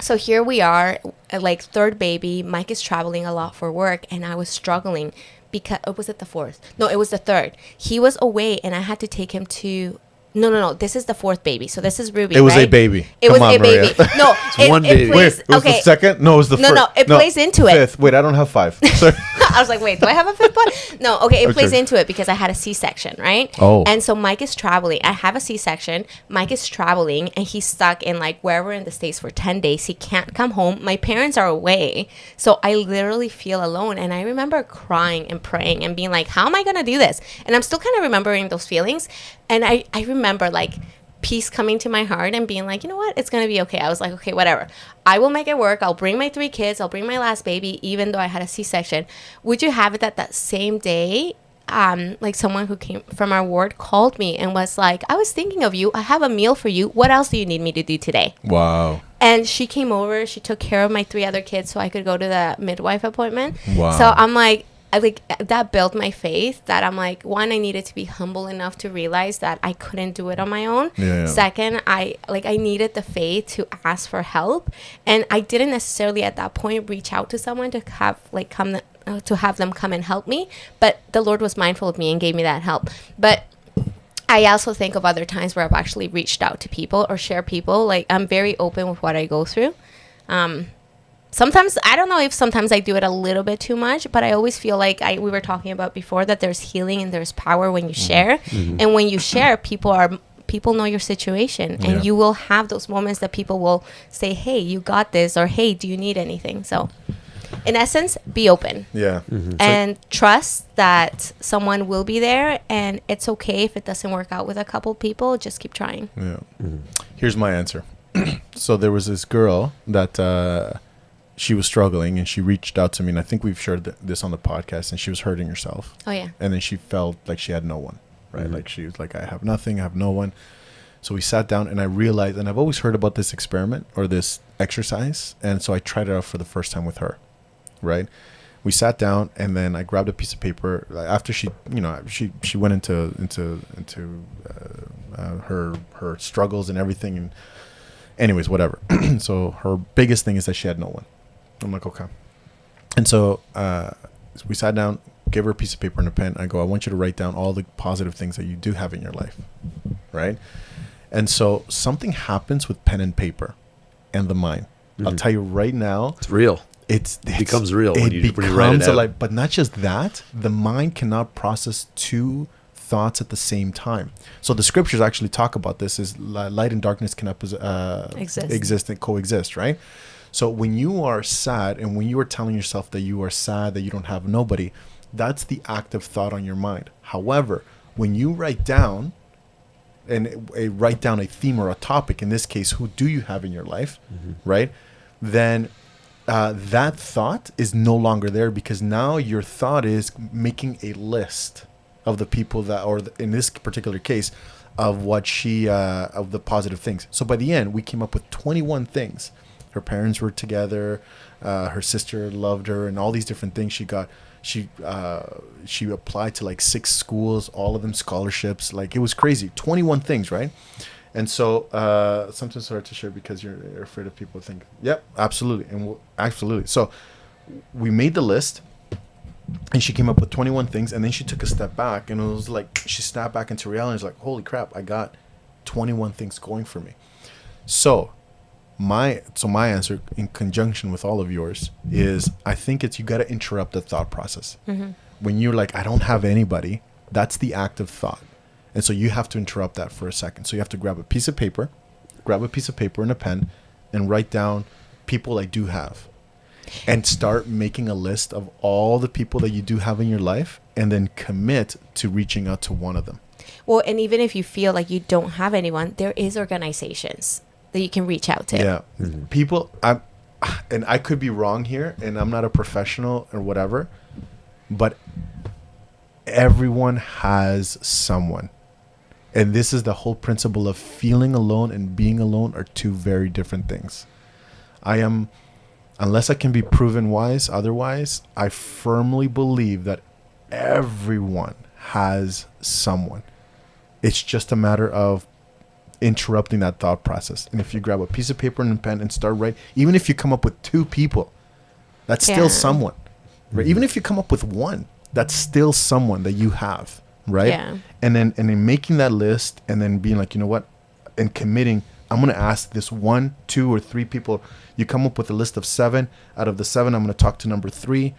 so here we are, like 3rd baby. Mike is traveling a lot for work, and I was struggling because, was it the 4th? No, it was the 3rd. He was away, and I had to take him to. No. This is the 4th baby. So this is Ruby. It was right? a baby. It Come was on, a baby. Maria. No, one baby. plays, Wait, it was the second? No, it was the No, first. no, it plays into it. 5th. Wait, I don't have 5. Sorry. I was like, wait, do I have a 5th one? No, okay, it plays Okay. into it because I had a C-section, right? Oh. And so Mike is traveling. I have a C-section. Mike is traveling, and he's stuck in like wherever in the States for 10 days. He can't come home. My parents are away. So I literally feel alone. And I remember crying and praying and being like, how am I going to do this? And I'm still kind of remembering those feelings. And I remember like peace coming to my heart and being like, you know what, it's gonna be okay. I was like, okay, whatever, I will make it work. I'll bring my 3 kids, I'll bring my last baby, even though I had a C-section. Would you have it that same day, like someone who came from our ward called me and was like, I was thinking of you, I have a meal for you, what else do you need me to do today? Wow. And she came over, she took care of my 3 other kids so I could go to the midwife appointment. Wow. So I'm like, that built my faith, that I'm like, one, I needed to be humble enough to realize that I couldn't do it on my own. Yeah. Second, I needed the faith to ask for help, and I didn't necessarily at that point reach out to someone to have like to have them come and help me, but the Lord was mindful of me and gave me that help. But I also think of other times where I've actually reached out to people or share people. Like, I'm very open with what I go through. Sometimes, I don't know if sometimes I do it a little bit too much, but I always feel like we were talking about before, that there's healing and there's power when you share. And when you share, people know your situation, and Yeah. you will have those moments that people will say, hey, you got this, or hey, do you need anything? So in essence, be open. Yeah. And trust that someone will be there, and it's okay if it doesn't work out with a couple people. Just keep trying. Yeah. Here's my answer. So there was this girl that she was struggling, and she reached out to me, and I think we've shared this on the podcast, and she was hurting herself. Oh yeah. And then she felt like she had no one, right? Like she was like, I have nothing, I have no one. So we sat down, and I realized, and I've always heard about this experiment or this exercise, and so I tried it out for the first time with her, right? We sat down, and then I grabbed a piece of paper after she, she went into her struggles and everything. And anyways, whatever. So her biggest thing is that she had no one. I'm like, okay. And so we sat down, gave her a piece of paper and a pen. I go, I want you to write down all the positive things that you do have in your life, right? And so something happens with pen and paper and the mind. I'll tell you right now, It's real. it becomes real when you write it becomes out. alive. But not just that, the mind cannot process two thoughts at the same time. So the scriptures actually talk about this: is light and darkness cannot exist and coexist, right? So when you are sad and when you are telling yourself that you are sad, that you don't have nobody, that's the active thought on your mind. However, when you write down write down a theme or a topic, in this case, who do you have in your life, right? Then that thought is no longer there, because now your thought is making a list of the people that, or in this particular case, of what of the positive things. So by the end, we came up with 21 things. Her parents were together. Her sister loved her, and all these different things. She applied to like 6 schools, all of them scholarships. Like, it was crazy. 21 things, right? And so sometimes hard to share because you're afraid of people think. Yep, absolutely, absolutely. So we made the list, and she came up with 21 things, and then she took a step back, and it was like she snapped back into reality. It's like, holy crap, I got 21 things going for me. So my answer, in conjunction with all of yours, is I think it's, you got to interrupt the thought process. When you're like, I don't have anybody, that's the active thought. And so you have to interrupt that for a second. So you have to grab a piece of paper and a pen, and write down people I do have, and start making a list of all the people that you do have in your life, and then commit to reaching out to one of them. Well, and even if you feel like you don't have anyone, there is organizations that you can reach out to. Yeah. People, and I could be wrong here, and I'm not a professional or whatever, but everyone has someone. And this is the whole principle of feeling alone and being alone are two very different things. Unless I can be proven wise otherwise, I firmly believe that everyone has someone. It's just a matter of interrupting that thought process. And if you grab a piece of paper and a pen and start writing, even if you come up with 2 people, that's still someone, right? Even if you come up with 1, that's still someone that you have, right? Yeah. And then making that list, and then being like, you know what, and committing, I'm going to ask this 1, 2, or 3 people. You come up with a list of 7. Out of the 7, I'm going to talk to number 3.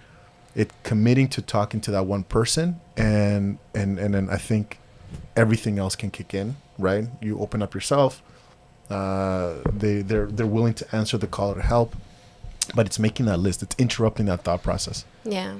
It committing to talking to that one person, and then I think everything else can kick in, right? You open up yourself. They're willing to answer the call to help, but it's making that list. It's interrupting that thought process. Yeah.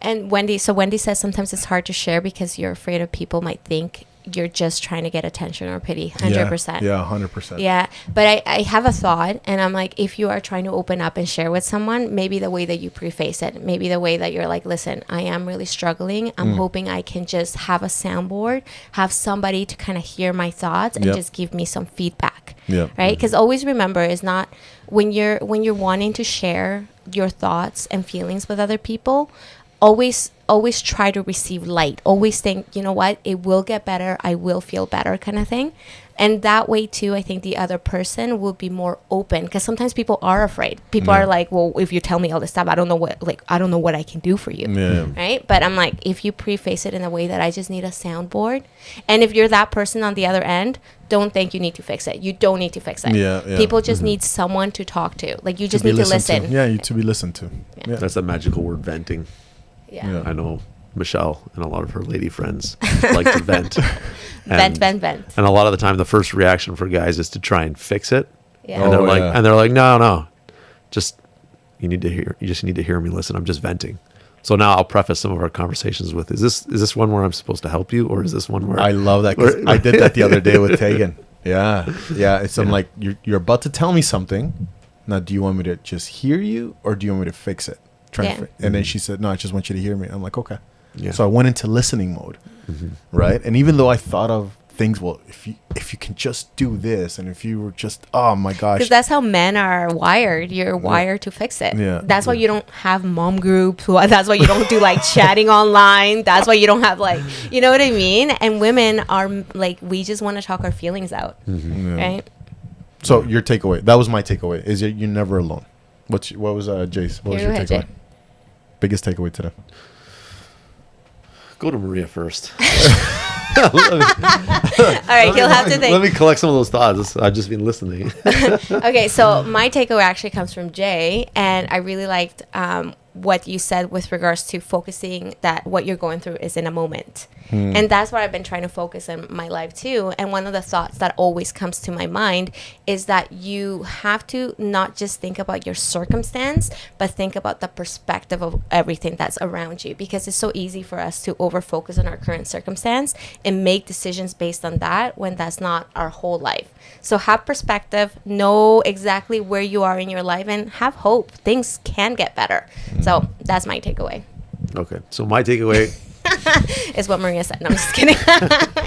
And Wendy says sometimes it's hard to share because you're afraid of people might think you're just trying to get attention or pity. 100%. Yeah, 100%. Yeah. But I have a thought, and I'm like, if you are trying to open up and share with someone, maybe the way that you preface it, maybe the way that you're like, listen, I am really struggling. I'm hoping I can just have a soundboard, have somebody to kind of hear my thoughts and just give me some feedback. Yeah. Right? Because always remember, is not when you're wanting to share your thoughts and feelings with other people, always try to receive light. Always think, you know what, it will get better. I will feel better, kind of thing. And that way too, I think the other person will be more open, because sometimes people are afraid. People are like, well, if you tell me all this stuff, I don't know what I can do for you. Yeah. Right? But I'm like, if you preface it in a way that I just need a soundboard, and if you're that person on the other end, don't think you need to fix it. You don't need to fix it. Yeah. People just need someone to talk to. Like, you just need to listen. Yeah, to be listened to. Yeah. That's that magical word, venting. Yeah. I know Michelle and a lot of her lady friends like to vent. Vent. And a lot of the time, the first reaction for guys is to try and fix it. Yeah. And they're Oh, like, yeah. no, you just need to hear me. Listen, I'm just venting. So now I'll preface some of our conversations with, is this one where I'm supposed to help you, or is this one where I love that, because I did that the other day with Tegan. Yeah. I'm like, you're about to tell me something. Now, do you want me to just hear you, or do you want me to fix it? And then she said, no, I just want you to hear me. I'm like, okay. Yeah. So I went into listening mode, right? And even though I thought of things. Well, if you can just do this, and if you were just, oh my gosh, Because that's how men are wired. You're wired to fix it. Yeah. That's why you don't have mom groups. That's why you don't do like chatting online. That's why you don't have like, you know what I mean? And women are like, we just want to talk our feelings out. Right? So your takeaway, that was my takeaway, is you're never alone. What was Jace? What was Here, your go ahead, takeaway? Jay. Biggest takeaway today. Go to Maria first. All right, you'll have to think. Let me collect some of those thoughts. I've just been listening. Okay, so my takeaway actually comes from Jay, and I really liked what you said with regards to focusing that what you're going through is in a moment. And that's what I've been trying to focus in my life too. And one of the thoughts that always comes to my mind is that you have to not just think about your circumstance, but think about the perspective of everything that's around you, because it's so easy for us to over focus on our current circumstance and make decisions based on that when that's not our whole life. So have perspective, know exactly where you are in your life, and have hope. Things can get better. So that's my takeaway. Okay, so my takeaway. Is what Maria said. No, I'm just kidding.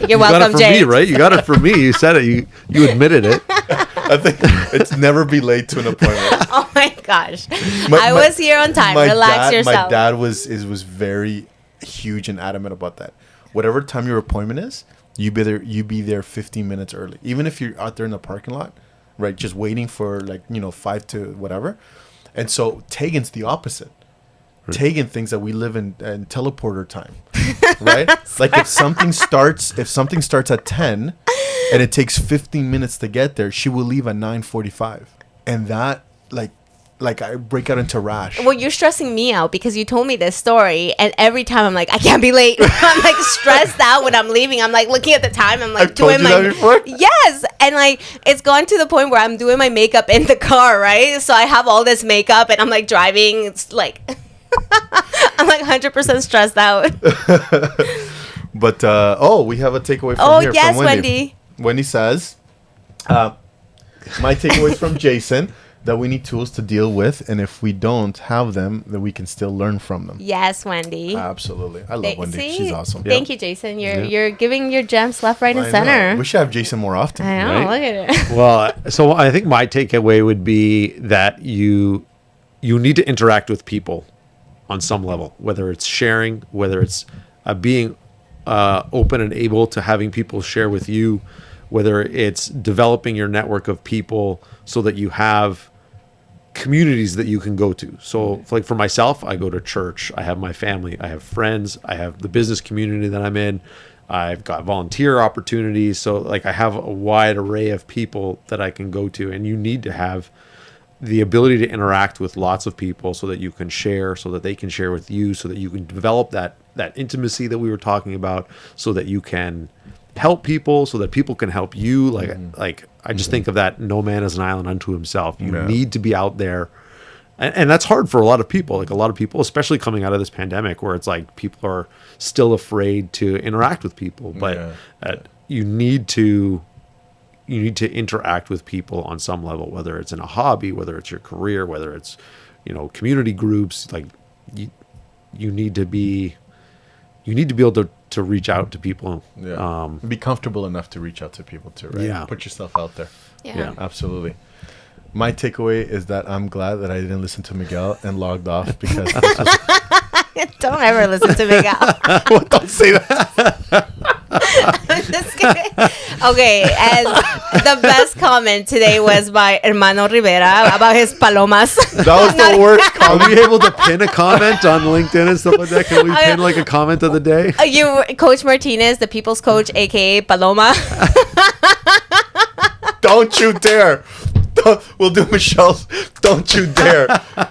You're You got welcome, it from Jay. me, right? You got it from me. You said it. You admitted it. I think it's never be late to an appointment. Oh my gosh. My- I my- was here on time. My Relax dad, yourself. My dad was very huge and adamant about that. Whatever time your appointment is, you be there 15 minutes early. Even if you're out there in the parking lot, right, just waiting for 5 to whatever. And so Tegan's the opposite. Tegan thinks that we live in teleporter time, right? Like if something starts at 10 and it takes 15 minutes to get there, she will leave at 9:45. And that like I break out into rash. Well, you're stressing me out because you told me this story, and every time I'm like, I can't be late. I'm like stressed out when I'm leaving. I'm like looking at the time. I'm like I've told you that before? Yes, and like it's gone to the point where I'm doing my makeup in the car, right? So I have all this makeup, and I'm like driving. It's like I'm like 100% stressed out. But we have a takeaway from Oh here. yes, from Wendy. Wendy says, my takeaway is from Jason, that we need tools to deal with, and if we don't have them, then we can still learn from them. Yes, Wendy. Absolutely. I love Wendy. See? She's awesome. Thank you, Jason. You're giving your gems left, right, and I center. know. We should have Jason more often. I know. Right? Look at it. Well, so I think my takeaway would be that you need to interact with people on some level, whether it's sharing, whether it's being open and able to having people share with you, whether it's developing your network of people so that you have communities that you can go to. So like for myself, I go to church, I have my family, I have friends, I have the business community that I'm in, I've got volunteer opportunities. So like I have a wide array of people that I can go to, and you need to have the ability to interact with lots of people so that you can share, so that they can share with you, so that you can develop that intimacy that we were talking about, so that you can help people, so that people can help you. Like I just think of that, no man is an island unto himself. You need to be out there. And that's hard for a lot of people. Like a lot of people, especially coming out of this pandemic, where it's like people are still afraid to interact with people. But you need to interact with people on some level, whether it's in a hobby, whether it's your career, whether it's community groups. Like you need to be able to reach out to people. Yeah. Be comfortable enough to reach out to people too, right? Yeah. Put yourself out there. Yeah. Absolutely. My takeaway is that I'm glad that I didn't listen to Miguel and logged off, because this was, Don't ever listen to Miguel. well, don't say that. I'm just kidding. Okay, and the best comment today was by Hermano Rivera about his palomas. That was the worst Are comment. we able to pin a comment on LinkedIn and stuff like that? Can we pin like a comment of the day? You, Coach Martinez, the people's coach, aka Paloma. Don't you dare. We'll do Michelle's Don't You Dare.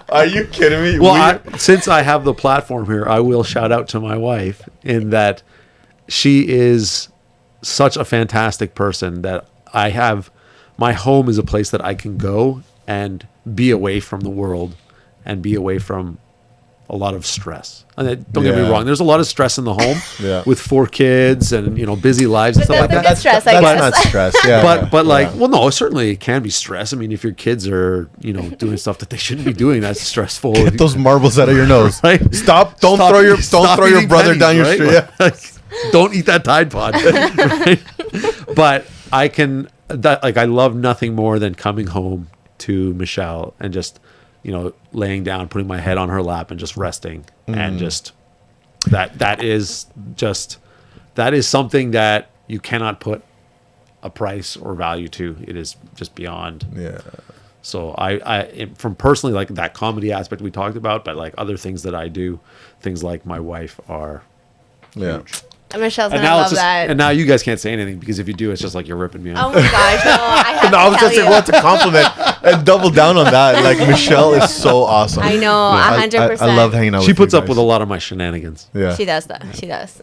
Are you kidding me? Well, since I have the platform here, I will shout out to my wife in that she is such a fantastic person that I have. My home is a place that I can go and be away from the world and be away from a lot of stress. And don't get me Yeah. wrong, there's a lot of stress in the home Yeah. with 4 kids and busy lives and But stuff like that's that. good stress, I That's guess. not stress. Yeah. But like, yeah. well, no, certainly it can be stress. I mean, if your kids are doing stuff that they shouldn't be doing, that's stressful. Get those marbles out of your nose. Right? Stop! Don't throw your Stop brother eating down your pennies, street. right? Yeah. Don't eat that Tide Pod. Right? But I love nothing more than coming home to Michelle and just, laying down, putting my head on her lap and just resting. And just that is something that you cannot put a price or value to. It is just beyond. Yeah. So from personally, like that comedy aspect we talked about, but like other things that I do, things like my wife are huge. And Michelle's And gonna now love it's just, that. and now you guys can't say anything because if you do, it's just like you're ripping me Oh off. my gosh, no, I have No, I was to just tell you. want to compliment and double down on that. Like Michelle is so awesome. I know, I 100%. love hanging out. She with puts you up with a guys. lot of my shenanigans. Yeah. She does that. She does.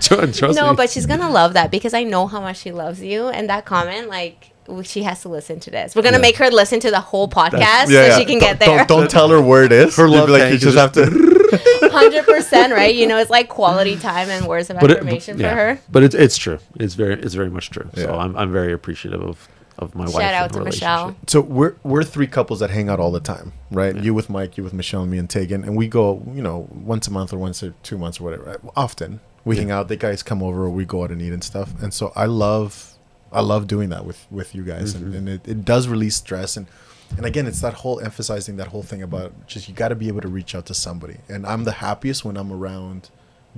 Trust No, me. but she's gonna love that because I know how much she loves you. And that comment, like, she has to listen to this. We're gonna make her listen to the whole podcast so she can get there. Don't tell her where it is. Her love Like tank you is just have to. 100%, right? It's like quality time and words of affirmation for her. But it's true. It's very much true. So Yeah. I'm very appreciative of my wife. Shout and out the to relationship. Michelle. So we're three couples that hang out all the time, right? You with Mike, you with Michelle, and me and Tegan, and we go, once a month or once or 2 months or whatever. Right? Often we hang out. The guys come over, or we go out and eat and stuff. And so I love doing that with you guys, and it does release stress and again, it's that whole emphasizing that whole thing about just you got to be able to reach out to somebody. And I'm the happiest when I'm around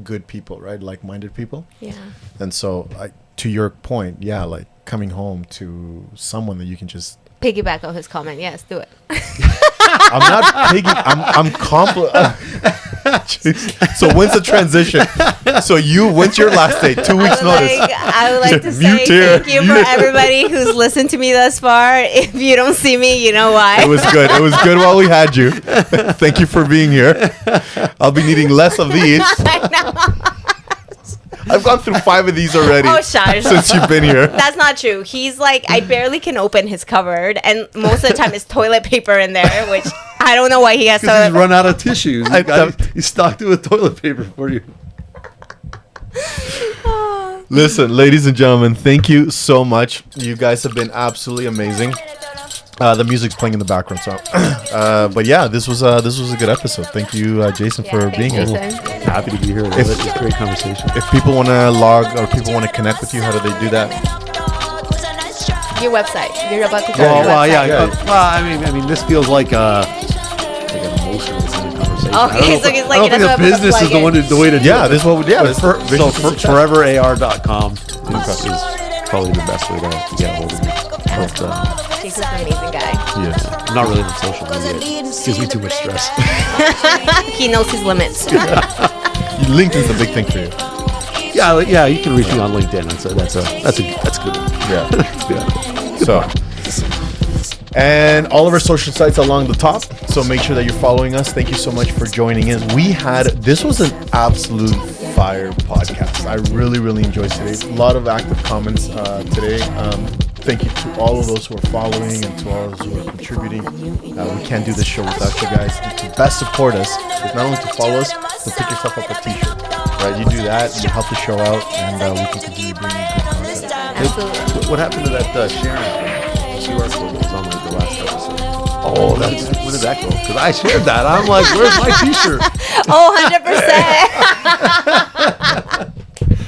good people, right? Like-minded people. Yeah. And so, to your point, yeah, like coming home to someone that you can just. Piggyback off his comment. Yes, do it. I'm not piggy. I'm So when's the transition? So when's your last day? 2 weeks notice. I would like to say Mute here. thank you for everybody who's listened to me thus far. If you don't see me, you know why. It was good. It was good while we had you. Thank you for being here. I'll be needing less of these. I know. I've gone through 5 of these already Oh, shush. since you've been here. That's not true. He's like, I barely can open his cupboard, and most of the time it's toilet paper in there, which I don't know why he has Because he's to. run out of tissues. He stocked it with toilet paper for you. Listen, ladies and gentlemen, thank you so much. You guys have been absolutely amazing. The music's playing in the background, so. But yeah, this was a good episode. Thank you, Jason, for being here. Jason. Happy to be here. It was a great conversation. If people want to log or people want to connect with you, how do they do that? Your website. You're about to go Well, to your website. yeah. Well, I mean, this feels like an emotional kind of conversation. Okay, so he's like, I don't think the business is the way to do Yeah, it. this is what we But foreverAR.com Oh. is probably the best way to get a hold of me. But, Jason's an amazing guy. yes, I'm not really on social media. It gives me too much stress. He knows his limits. LinkedIn's a big thing for you. Yeah, you can reach me on LinkedIn. That's a good one. Yeah. Yeah. So, and all of our social sites along the top. So make sure that you're following us. Thank you so much for joining in. This was an absolute fire podcast. I really, really enjoyed today. A lot of active comments today. Thank you to all of those who are following and to all of those who are contributing. We can't do this show without you guys. And to best support us is not only to follow us, but pick yourself up a t-shirt. Right? You do that, you help the show out, and we can continue bringing you good content. Absolutely. What happened to that Sharon QR code that was on the last episode? Oh, when did that go? Because I shared that. I'm like, where's my T-shirt? Oh, 100%.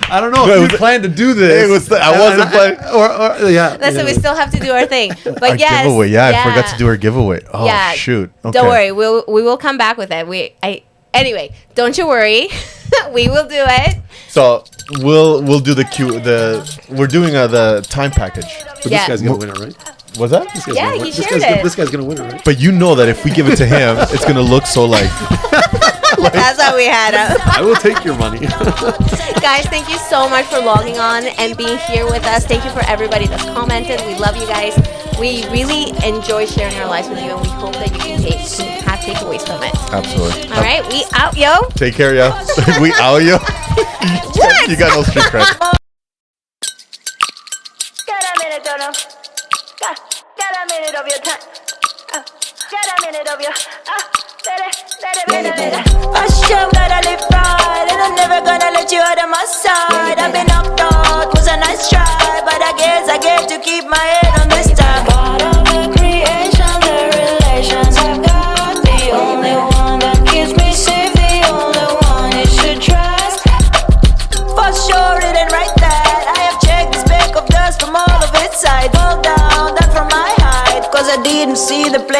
I don't know if you planned to do this. I wasn't planning. Or yeah. Listen, we still have to do our thing. But Our yes. giveaway. Yeah, I forgot to do our giveaway. Oh, Yeah. shoot. Okay. Don't worry. We will come back with it. Anyway, don't you worry. We will do it. So we'll do we're doing the time package. But Yeah. this guy's gonna win it, right? Was that? This guy's Yeah, gonna win. he This shared guy's it. This guy's gonna win it, right? But you know that if we give it to him, it's gonna look so like. That's how we had it. I will take your money. Guys, thank you so much for logging on and being here with us. Thank you for everybody that's commented. We love you guys. We really enjoy sharing our lives with you, and we hope that you can have takeaways from it. Absolutely. All right, we out, yo. Take care, yeah. We out, yo. What? You got no street cred. Got a minute, don't know. Got a minute of your time. Got a minute of your. I still gotta live right, and I'm never gonna let you out of my side. I've been knocked out, was a nice try, but I guess I get to keep my head on this time. Part of the creation, the relations I've got, the only one that keeps me safe, the only one you should trust. see the